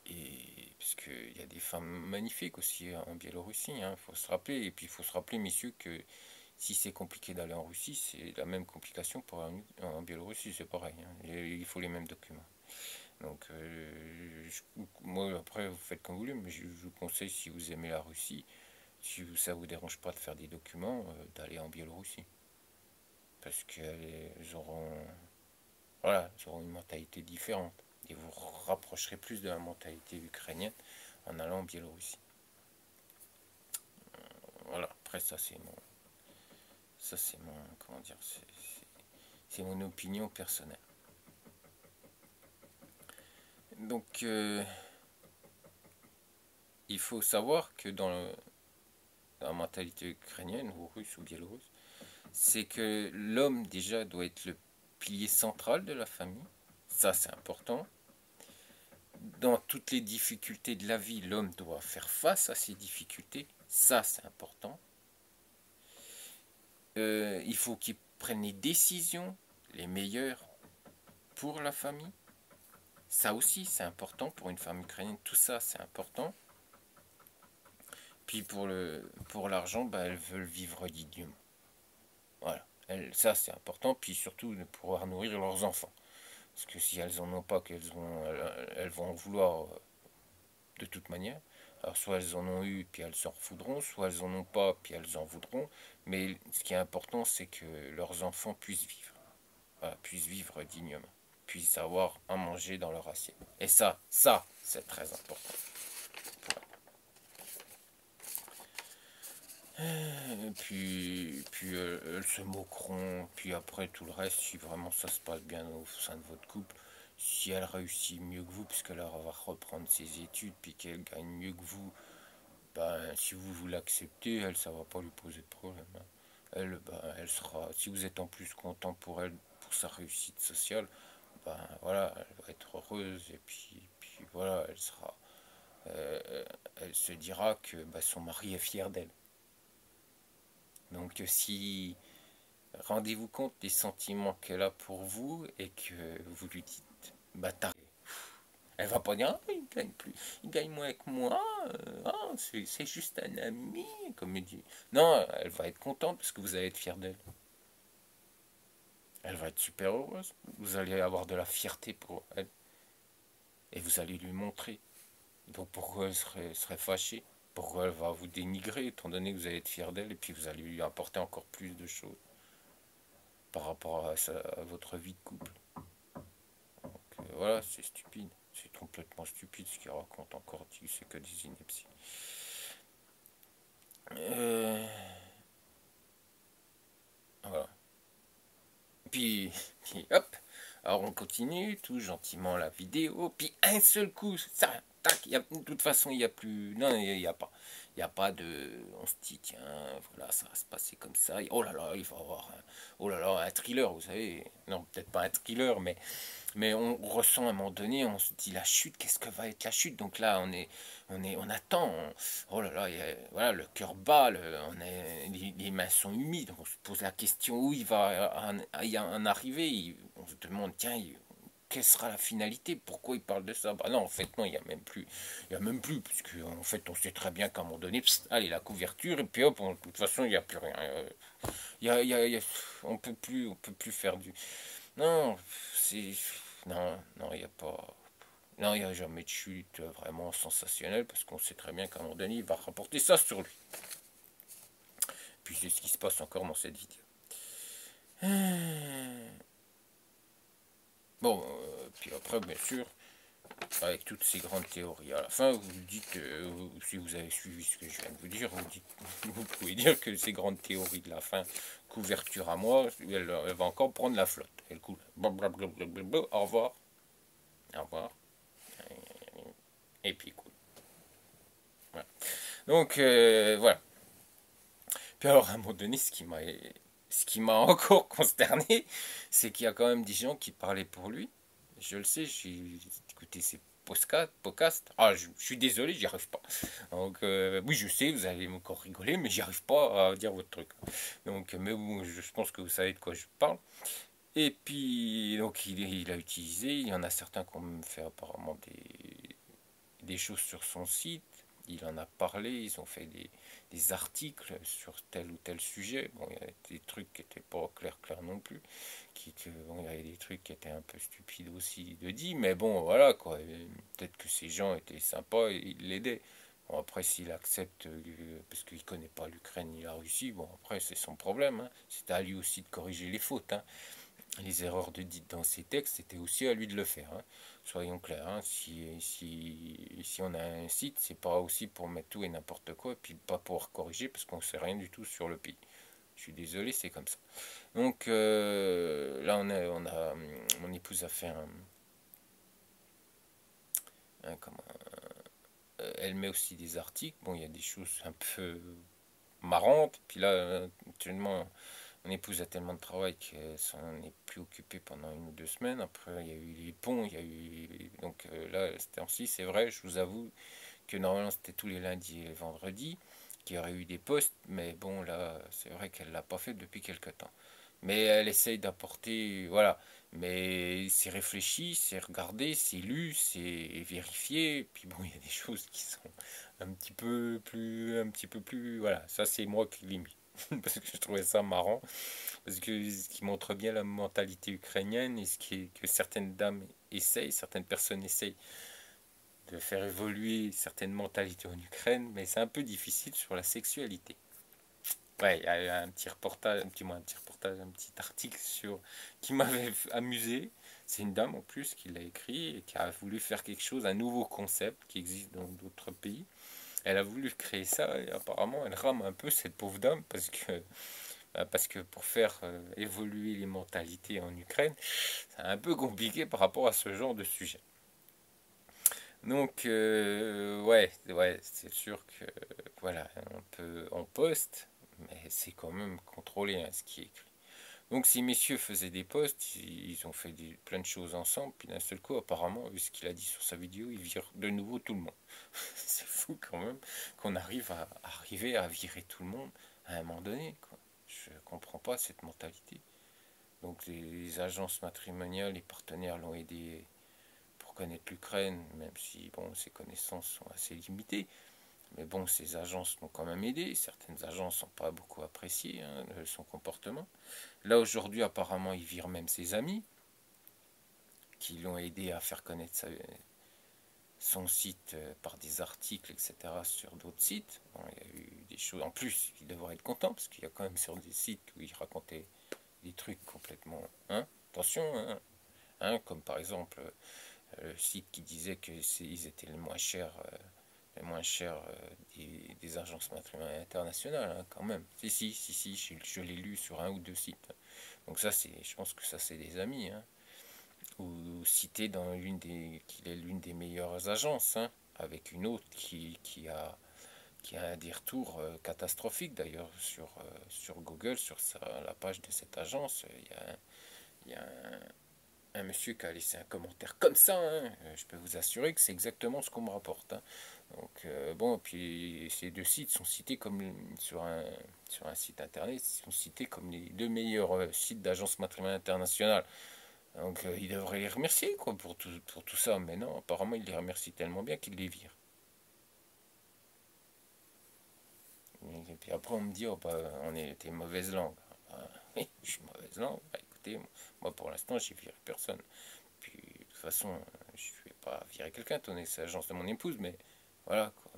et parce qu'il y a des femmes magnifiques aussi en Biélorussie, il faut se rappeler, et puis il faut se rappeler, messieurs, que si c'est compliqué d'aller en Russie, c'est la même complication pour en Biélorussie, c'est pareil, il faut les mêmes documents. Donc, moi, après, vous faites comme vous voulez, mais je vous conseille, si vous aimez la Russie, si ça vous dérange pas de faire des documents, d'aller en Biélorussie. Parce qu'elles auront, voilà, elles auront une mentalité différente. Et vous rapprocherez plus de la mentalité ukrainienne en allant en Biélorussie. Voilà, après ça c'est mon, comment dire, c'est mon opinion personnelle. Donc, il faut savoir que dans la mentalité ukrainienne ou russe ou biélorusse, c'est que l'homme déjà doit être le pilier central de la famille. Ça, c'est important. Dans toutes les difficultés de la vie, l'homme doit faire face à ces difficultés. Ça, c'est important. Il faut qu'il prenne les décisions les meilleures pour la famille. Ça aussi, c'est important pour une femme ukrainienne. Tout ça, c'est important. Puis pour l'argent, bah, elles veulent vivre dignement. Voilà. Ça, c'est important. Puis surtout, de pouvoir nourrir leurs enfants. Parce que si elles en ont pas, elles vont en vouloir de toute manière. Alors soit elles en ont eu, puis elles s'en refoudront, soit elles en ont pas, puis elles en voudront. Mais ce qui est important, c'est que leurs enfants puissent vivre. Voilà, puissent vivre dignement. Puissent avoir à manger dans leur assiette. Et ça, c'est très important. Et puis elles se moqueront. Puis après, tout le reste, si vraiment ça se passe bien au sein de votre couple, si elle réussit mieux que vous, puisqu'elle va reprendre ses études, puis qu'elle gagne mieux que vous, ben, si vous l'acceptez, elle, ça va pas lui poser de problème, hein. Elle, ben, elle sera, si vous êtes en plus content pour elle, pour sa réussite sociale, ben voilà, elle va être heureuse, et puis voilà, elle se dira que ben, son mari est fier d'elle. Donc si rendez-vous compte des sentiments qu'elle a pour vous et que vous lui dites, bah t'as Elle va pas dire, ah, il gagne plus, il gagne moins que moi, ah, c'est juste un ami, comme il dit. Non, elle va être contente parce que vous allez être fier d'elle. Elle va être super heureuse. Vous allez avoir de la fierté pour elle. Et vous allez lui montrer. Donc pourquoi elle serait fâchée? Pourquoi elle va vous dénigrer étant donné que vous allez être fier d'elle et puis vous allez lui apporter encore plus de choses par rapport à votre vie de couple. Voilà, c'est stupide. C'est complètement stupide ce qu'il raconte encore. C'est que des inepties. Euh, voilà. Puis hop. Alors on continue tout gentiment la vidéo. Puis un seul coup, ça, tac. De toute façon, il n'y a plus. Non, il n'y a pas. Il n'y a pas de. On se dit, tiens, voilà, ça va se passer comme ça. Oh là là, il va y avoir oh là là, un thriller, vous savez. Non, peut-être pas un thriller, mais on ressent à un moment donné, on se dit la chute, qu'est-ce que va être la chute? Donc là, on attend, oh là là, voilà, le cœur bat, les mains sont humides, on se pose la question où il va en arriver, on se demande, tiens, quelle sera la finalité? Pourquoi il parle de ça? Bah non, en fait, non, il y a même plus, parce qu'en fait, on sait très bien qu'à un moment donné, pst, allez, la couverture, et puis hop, de toute façon, il n'y a plus rien. On peut plus faire du. Non, c'est. Non, non, il n'y a pas. Non, il n'y a jamais de chute vraiment sensationnelle parce qu'on sait très bien qu'à un moment donné, il va rapporter ça sur lui. Puis c'est ce qui se passe encore dans cette vidéo. Bon, puis après, bien sûr, avec toutes ces grandes théories, à la fin, vous dites, si vous avez suivi ce que je viens de vous dire, vous pouvez dire que ces grandes théories de la fin, couverture à moi, elle va encore prendre la flotte. Elle coule. Au revoir. Au revoir. Et puis écoute. Voilà. Donc voilà. Puis alors à un moment donné, ce qui m'a encore consterné, c'est qu'il y a quand même des gens qui parlaient pour lui. Je le sais, j'ai écouté ces podcasts. Ah, je suis désolé, j'y arrive pas. Donc oui, je sais, vous allez encore rigoler, mais j'y arrive pas à dire votre truc. Donc, mais bon, je pense que vous savez de quoi je parle. Et puis, donc il a utilisé, il y en a certains qui ont même fait apparemment des choses sur son site. Il en a parlé, ils ont fait des articles sur tel ou tel sujet. Bon, il y a des trucs qui n'étaient pas clairs non plus. Bon, il y avait des trucs qui étaient un peu stupides aussi de dire, mais bon, voilà quoi. Peut-être que ces gens étaient sympas et ils l'aidaient. Bon, après, s'il accepte, parce qu'il ne connaît pas l'Ukraine ni la Russie, bon, après, c'est son problème. Hein. C'est à lui aussi de corriger les fautes. Hein. Les erreurs de dites dans ses textes, c'était aussi à lui de le faire. Hein. Soyons clairs, hein. Si on a un site, c'est pas aussi pour mettre tout et n'importe quoi, et puis pas pouvoir corriger parce qu'on sait rien du tout sur le pays. Je suis désolé, c'est comme ça. Donc là, mon épouse a fait comment, elle met aussi des articles. Bon, il y a des choses un peu marrantes. Puis là, actuellement, mon épouse a tellement de travail qu'elle s'en est plus occupée pendant 1 ou 2 semaines. Après, il y a eu les ponts, il y a eu. Donc là, c'était ainsi, c'est vrai, je vous avoue que normalement c'était tous les lundis et les vendredis qu'il y aurait eu des posts, mais bon, là, c'est vrai qu'elle l'a pas fait depuis quelque temps. Mais elle essaye d'apporter. Voilà. Mais c'est réfléchi, c'est regardé, c'est lu, c'est vérifié. Puis bon, il y a des choses qui sont un petit peu plus. Voilà, ça c'est moi qui l'ai mis. Parce que je trouvais ça marrant. Parce que ce qui montre bien la mentalité ukrainienne et que certaines dames essayent, certaines personnes essayent de faire évoluer certaines mentalités en Ukraine, mais c'est un peu difficile sur la sexualité. Ouais, il y a un petit reportage, un petit article qui m'avait amusé. C'est une dame en plus qui l'a écrit et qui a voulu faire quelque chose, un nouveau concept qui existe dans d'autres pays. Elle a voulu créer ça et apparemment elle rame un peu cette pauvre dame parce que pour faire évoluer les mentalités en Ukraine, c'est un peu compliqué par rapport à ce genre de sujet. Donc, ouais, c'est sûr que, voilà, on poste, mais c'est quand même contrôlé hein, ce qui est écrit. Donc, si messieurs faisaient des posts, ils ont fait plein de choses ensemble, puis d'un seul coup, apparemment, vu ce qu'il a dit sur sa vidéo, il vire de nouveau tout le monde. C'est fou quand même qu'on arriver à virer tout le monde à un moment donné, quoi. Je comprends pas cette mentalité. Donc, les agences matrimoniales, les partenaires l'ont aidé pour connaître l'Ukraine, même si bon, ses connaissances sont assez limitées. Mais bon, ces agences m'ont quand même aidé. Certaines agences n'ont pas beaucoup apprécié hein, son comportement. Là, aujourd'hui, apparemment, il vire même ses amis qui l'ont aidé à faire connaître son site par des articles, etc., sur d'autres sites. Bon, il y a eu des choses. En plus, il devrait être content, parce qu'il y a quand même sur des sites où il racontait des trucs complètement. Hein, attention, comme par exemple le site qui disait que ils étaient les moins chers des agences matrimoniales internationales, hein, quand même. Si, je l'ai lu sur un ou deux sites. Donc ça, je pense que ça, c'est des amis, hein. Ou cité dans qu'il est l'une des meilleures agences, hein, avec une autre qui a des retours catastrophiques d'ailleurs sur Google, sur la page de cette agence. Il y a un monsieur qui a laissé un commentaire comme ça, hein. Je peux vous assurer que c'est exactement ce qu'on me rapporte, hein. Donc bon, puis ces deux sites sont cités comme sur un site internet, ils sont cités comme les deux meilleurs sites d'agence matrimoniale internationale. Donc il devrait les remercier quoi pour tout ça, mais non, apparemment il les remercie tellement bien qu'il les vire. Et puis après on me dit oh bah on était mauvaise langue. Ah, oui, je suis mauvaise langue. Bah, écoutez, moi pour l'instant j'ai viré personne. Puis de toute façon je vais pas virer quelqu'un, tenez c'est l'agence de mon épouse, mais voilà quoi.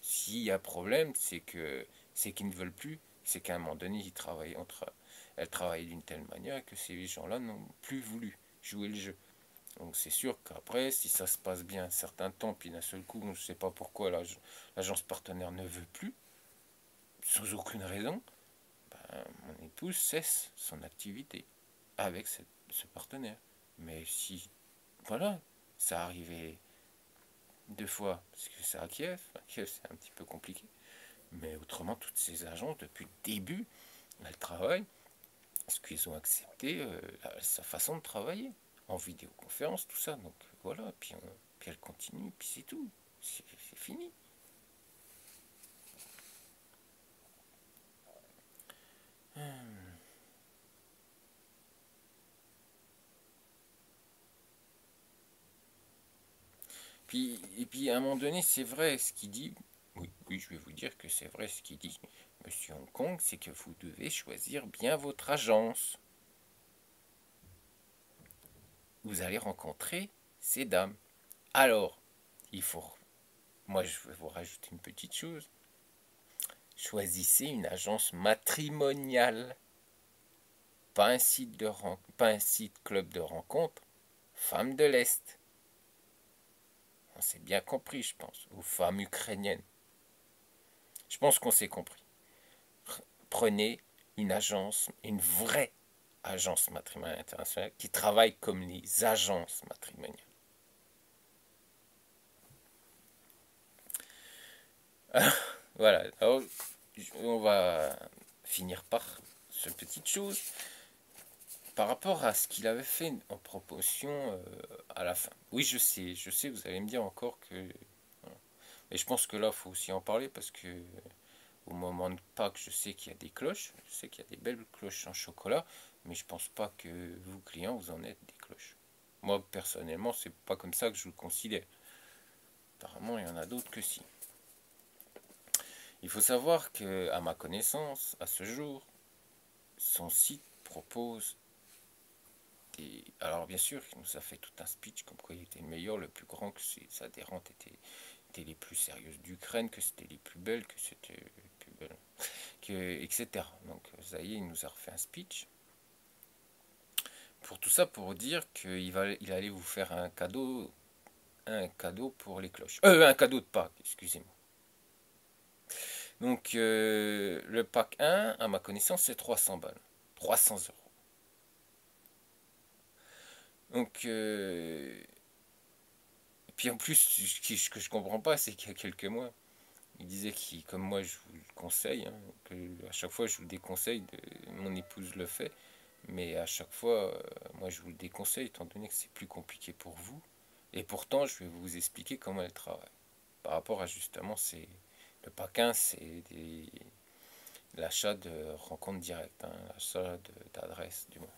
S'il y a problème, c'est qu'ils ne veulent plus, c'est qu'à un moment donné elles travaillent d'une telle manière que ces gens-là n'ont plus voulu jouer le jeu. Donc c'est sûr qu'après, si ça se passe bien un certain temps, puis d'un seul coup, je ne sais pas pourquoi l'agence partenaire ne veut plus, sans aucune raison, ben, mon épouse cesse son activité avec ce partenaire. Mais si, voilà, ça arrivait deux fois, parce que c'est à Kiev, c'est un petit peu compliqué, mais autrement, toutes ces agences, depuis le début, elles travaillent, parce qu'ils ont accepté sa façon de travailler, en vidéoconférence, tout ça, donc voilà, puis elle continue, puis c'est tout, c'est fini. Et puis à un moment donné, c'est vrai ce qu'il dit, oui, je vais vous dire que c'est vrai ce qu'il dit, Monsieur Hong Kong, c'est que vous devez choisir bien votre agence. Vous allez rencontrer ces dames. Alors, il faut, moi je vais vous rajouter une petite chose, choisissez une agence matrimoniale, pas un site club de rencontre, femmes de l'Est. On s'est bien compris, je pense, ou femmes ukrainiennes. Je pense qu'on s'est compris. Prenez une agence, une vraie agence matrimoniale internationale qui travaille comme les agences matrimoniales. Voilà, alors, on va finir par cette petite chose par rapport à ce qu'il avait fait en proposition à la fin. Oui, je sais, vous allez me dire encore que... Mais je pense que là, il faut aussi en parler parce que au moment de Pâques, je sais qu'il y a des cloches, je sais qu'il y a des belles cloches en chocolat, mais je pense pas que vous, clients, vous en êtes des cloches. Moi, personnellement, c'est pas comme ça que je le considère. Apparemment, il y en a d'autres que si. Il faut savoir que, à ma connaissance, à ce jour, son site propose des... Alors, bien sûr, il nous a fait tout un speech comme quoi il était le meilleur, le plus grand, que ses adhérentes étaient les plus sérieuses d'Ukraine, que c'était les plus belles, que c'était les plus belles, etc. Donc, ça y est, il nous a refait un speech. Pour tout ça, pour dire il allait vous faire un cadeau pour les cloches. Un cadeau de Pâques, excusez-moi. Donc, le pack 1, à ma connaissance, c'est 300 balles. 300 euros. Donc, et puis en plus, ce que je comprends pas, c'est qu'il y a quelques mois, il disait qu'il, comme moi, je vous le conseille, hein, que à chaque fois, je vous le déconseille, mon épouse le fait, mais à chaque fois, moi, je vous le déconseille, étant donné que c'est plus compliqué pour vous. Et pourtant, je vais vous expliquer comment elle travaille. Par rapport à justement, le pack 1, c'est l'achat de rencontres directes, hein, l'achat d'adresse du moins.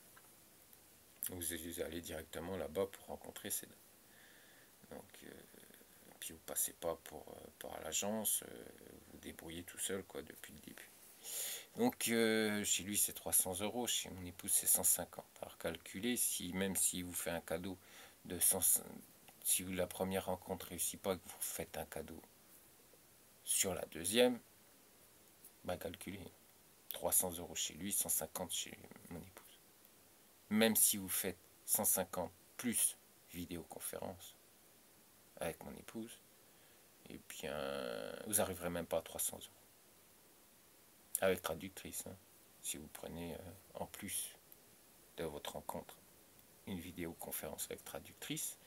Vous allez directement là-bas pour rencontrer ces dames. Donc, puis vous passez pas par l'agence, vous débrouillez tout seul, quoi, depuis le début. Donc, chez lui, c'est 300 euros, chez mon épouse, c'est 150. Alors, calculez, même si vous faites un cadeau de 100, si la première rencontre réussit pas, que vous faites un cadeau sur la deuxième, bah, calculez. 300 euros chez lui, 150 chez mon épouse. Même si vous faites 150 plus vidéoconférence avec mon épouse, et bien, vous n'arriverez même pas à 300 euros. Avec traductrice, hein. Si vous prenez en plus de votre rencontre une vidéoconférence avec traductrice,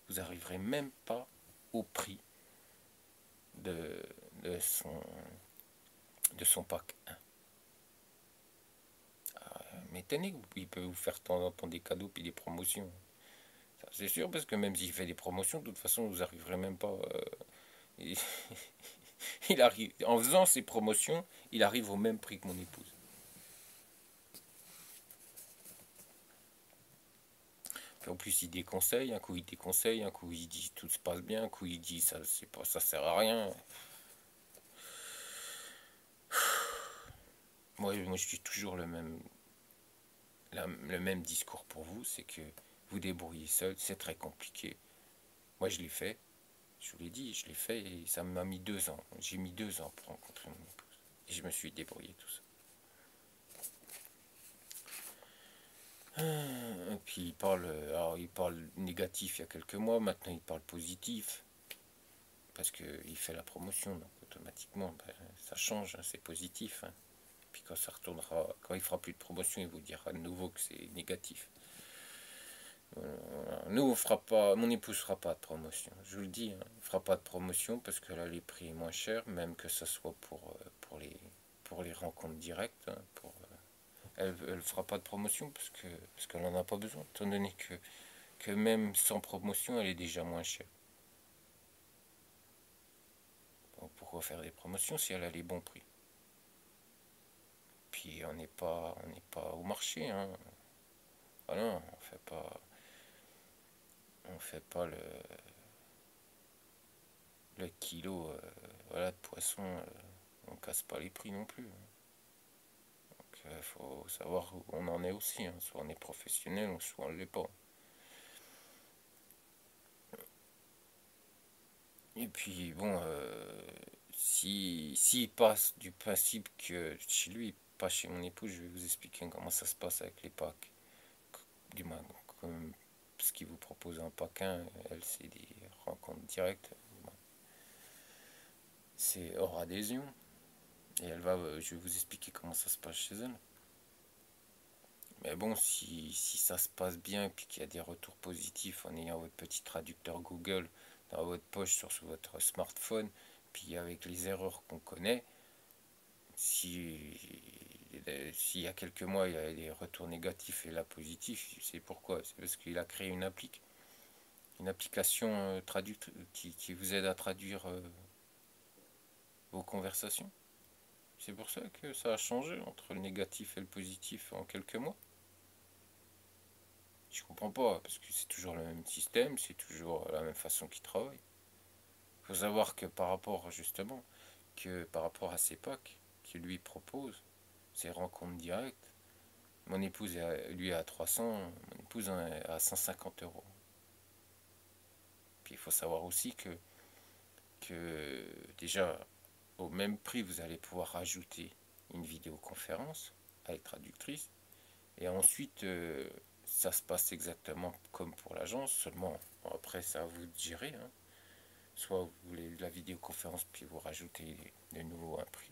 vous n'arriverez même pas au prix de, de, son, de son pack 1. M'étonner qu'il peut vous faire de temps en temps des cadeaux puis des promotions. C'est sûr, parce que même s'il fait des promotions, de toute façon, vous n'arriverez même pas. Il arrive, en faisant ses promotions, il arrive au même prix que mon épouse. Puis en plus, il déconseille, un coup il déconseille, un coup il dit tout se passe bien, un coup il dit ça, c'est pas, ça sert à rien. Moi je dis toujours le même discours pour vous, c'est que vous débrouillez seul, c'est très compliqué. Moi je l'ai fait, je vous l'ai dit, je l'ai fait et ça m'a mis 2 ans. J'ai mis 2 ans pour rencontrer mon épouse. Et je me suis débrouillé tout ça. Et puis il parle négatif il y a quelques mois, maintenant il parle positif, parce qu'il fait la promotion, donc automatiquement ça change, hein, c'est positif. Hein. Puis quand ça retournera, quand il fera plus de promotion, il vous dira de nouveau que c'est négatif. Nous, on fera pas, mon épouse fera pas de promotion. Je vous le dis, hein, on fera pas de promotion parce que là, les prix est moins cher, même que ce soit pour les rencontres directes. Hein, elle fera pas de promotion parce qu'elle n'en a pas besoin, étant donné que même sans promotion, elle est déjà moins chère. Donc pourquoi faire des promotions si elle a les bons prix? Puis on n'est pas au marché, hein. Voilà, on fait pas le kilo, voilà, de poisson, on casse pas les prix non plus. Donc il faut savoir où on en est aussi, hein. Soit on est professionnel, soit on ne l'est pas. Et puis bon, s'il passe du principe que chez lui, pas chez mon épouse, je vais vous expliquer comment ça se passe avec les packs. Du moins, comme ce qu'il vous propose en pack 1, elle, c'est des rencontres directes. C'est hors adhésion. Et je vais vous expliquer comment ça se passe chez elle. Mais bon, si ça se passe bien et puis qu'il y a des retours positifs en ayant votre petit traducteur Google dans votre poche sur votre smartphone, puis avec les erreurs qu'on connaît, s'il y a quelques mois il y a des retours négatifs et là positifs, c'est pourquoi? C'est parce qu'il a créé une application qui vous aide à traduire vos conversations. C'est pour ça que ça a changé entre le négatif et le positif en quelques mois. Je comprends pas, parce que c'est toujours le même système, c'est toujours la même façon qu'il travaille. Il faut savoir que par rapport à ces packs qu'il lui propose, ces rencontres directes, mon épouse lui est à 300, mon épouse est à 150 euros. Puis il faut savoir aussi que déjà, au même prix, vous allez pouvoir rajouter une vidéoconférence avec traductrice. Et ensuite, ça se passe exactement comme pour l'agence, seulement après, ça à vous de gérer. Hein. Soit vous voulez de la vidéoconférence, puis vous rajoutez de nouveau un prix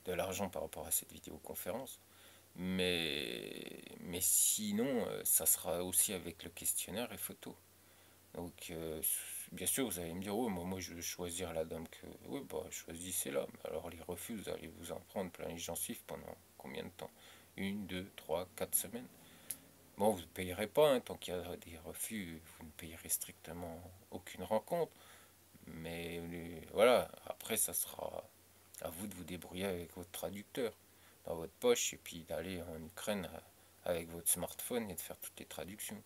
de l'argent par rapport à cette vidéoconférence. Mais sinon, ça sera aussi avec le questionnaire et photo. Donc, bien sûr, vous allez me dire, oh, moi je veux choisir la dame que. Oui, bah, choisissez-la. Alors, les refus, vous allez vous en prendre plein les gencives pendant combien de temps? 1, 2, 3, 4 semaines. Bon, vous ne payerez pas, hein, tant qu'il y a des refus, vous ne payerez strictement aucune rencontre. Mais voilà, après, ça sera à vous de vous débrouiller avec votre traducteur dans votre poche et puis d'aller en Ukraine avec votre smartphone et de faire toutes les traductions.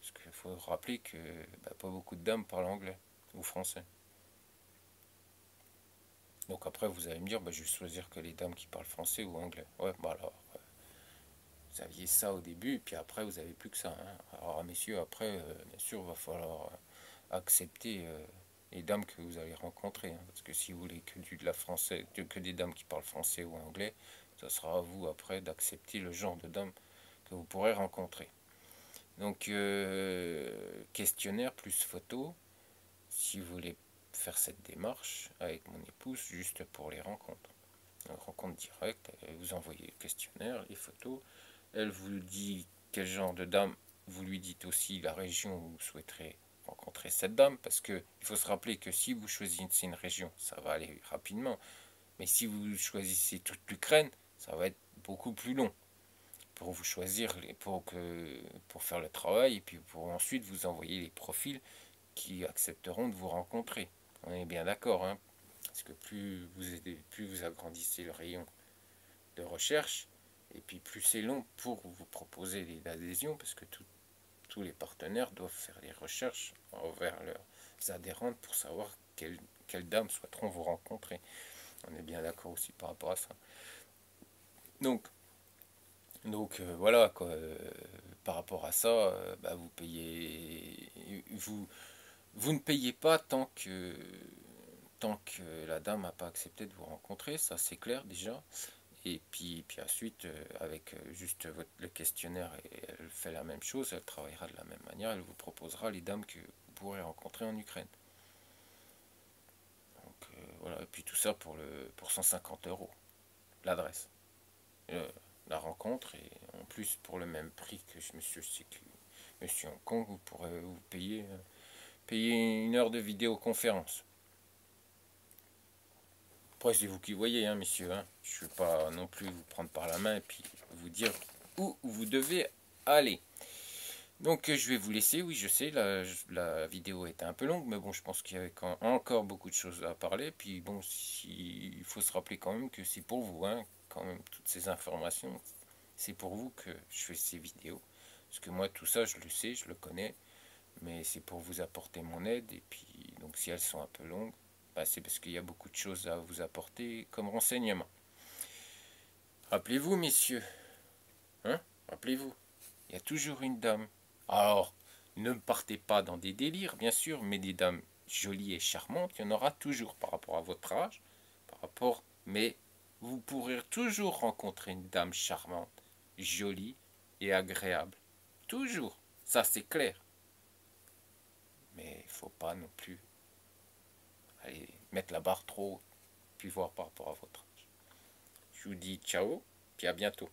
Parce qu'il faut rappeler que pas beaucoup de dames parlent anglais ou français. Donc après, vous allez me dire, je vais choisir que les dames qui parlent français ou anglais. Ouais, alors, vous aviez ça au début, et puis après, vous n'avez plus que ça. Hein. Alors, messieurs, après, bien sûr, il va falloir accepter les dames que vous allez rencontrer. Hein, parce que si vous voulez de la français, que des dames qui parlent français ou anglais, ça sera à vous après d'accepter le genre de dames que vous pourrez rencontrer. Donc, questionnaire plus photo, si vous voulez faire cette démarche avec mon épouse, juste pour les rencontres. Donc, rencontre directe, vous envoyez le questionnaire, les photos, elle vous dit quel genre de dame, vous lui dites aussi la région où vous souhaiterez rencontrer cette dame, parce que il faut se rappeler que si vous choisissez une région, ça va aller rapidement, mais si vous choisissez toute l'Ukraine, ça va être beaucoup plus long pour vous choisir, pour faire le travail, et puis pour ensuite vous envoyer les profils qui accepteront de vous rencontrer. On est bien d'accord, hein, parce que plus vous agrandissez le rayon de recherche, et puis plus c'est long pour vous proposer l'adhésion, parce que tous les partenaires doivent faire des recherches envers leurs adhérentes pour savoir quelles dames souhaiteront vous rencontrer. On est bien d'accord aussi par rapport à ça. Donc voilà, quoi, par rapport à ça, vous payez, vous ne payez pas tant que la dame n'a pas accepté de vous rencontrer, ça c'est clair déjà. Et puis ensuite, avec juste le questionnaire, elle fait la même chose, elle travaillera de la même manière, elle vous proposera les dames que vous pourrez rencontrer en Ukraine. Donc voilà, et puis tout ça pour 150 euros, l'adresse, la rencontre, et en plus pour le même prix que Monsieur Hong Kong, vous pourrez vous payer une heure de vidéoconférence. Après, c'est vous qui voyez, hein, messieurs. Hein. Je ne vais pas non plus vous prendre par la main et puis vous dire où vous devez aller. Donc, je vais vous laisser. Oui, je sais, la vidéo était un peu longue, mais bon, je pense qu'il y avait encore beaucoup de choses à parler. Puis bon, il faut se rappeler quand même que c'est pour vous, hein, quand même, toutes ces informations. C'est pour vous que je fais ces vidéos. Parce que moi, tout ça, je le sais, je le connais. Mais c'est pour vous apporter mon aide. Et puis, donc, si elles sont un peu longues, c'est parce qu'il y a beaucoup de choses à vous apporter comme renseignement. Rappelez-vous, messieurs, hein, rappelez-vous, il y a toujours une dame. Alors, ne partez pas dans des délires, bien sûr, mais des dames jolies et charmantes, il y en aura toujours par rapport à votre âge, mais vous pourrez toujours rencontrer une dame charmante, jolie et agréable. Toujours, ça c'est clair. Mais il ne faut pas non plus aller mettre la barre trop haute, puis voir par rapport à votre âge. Je vous dis ciao, puis à bientôt.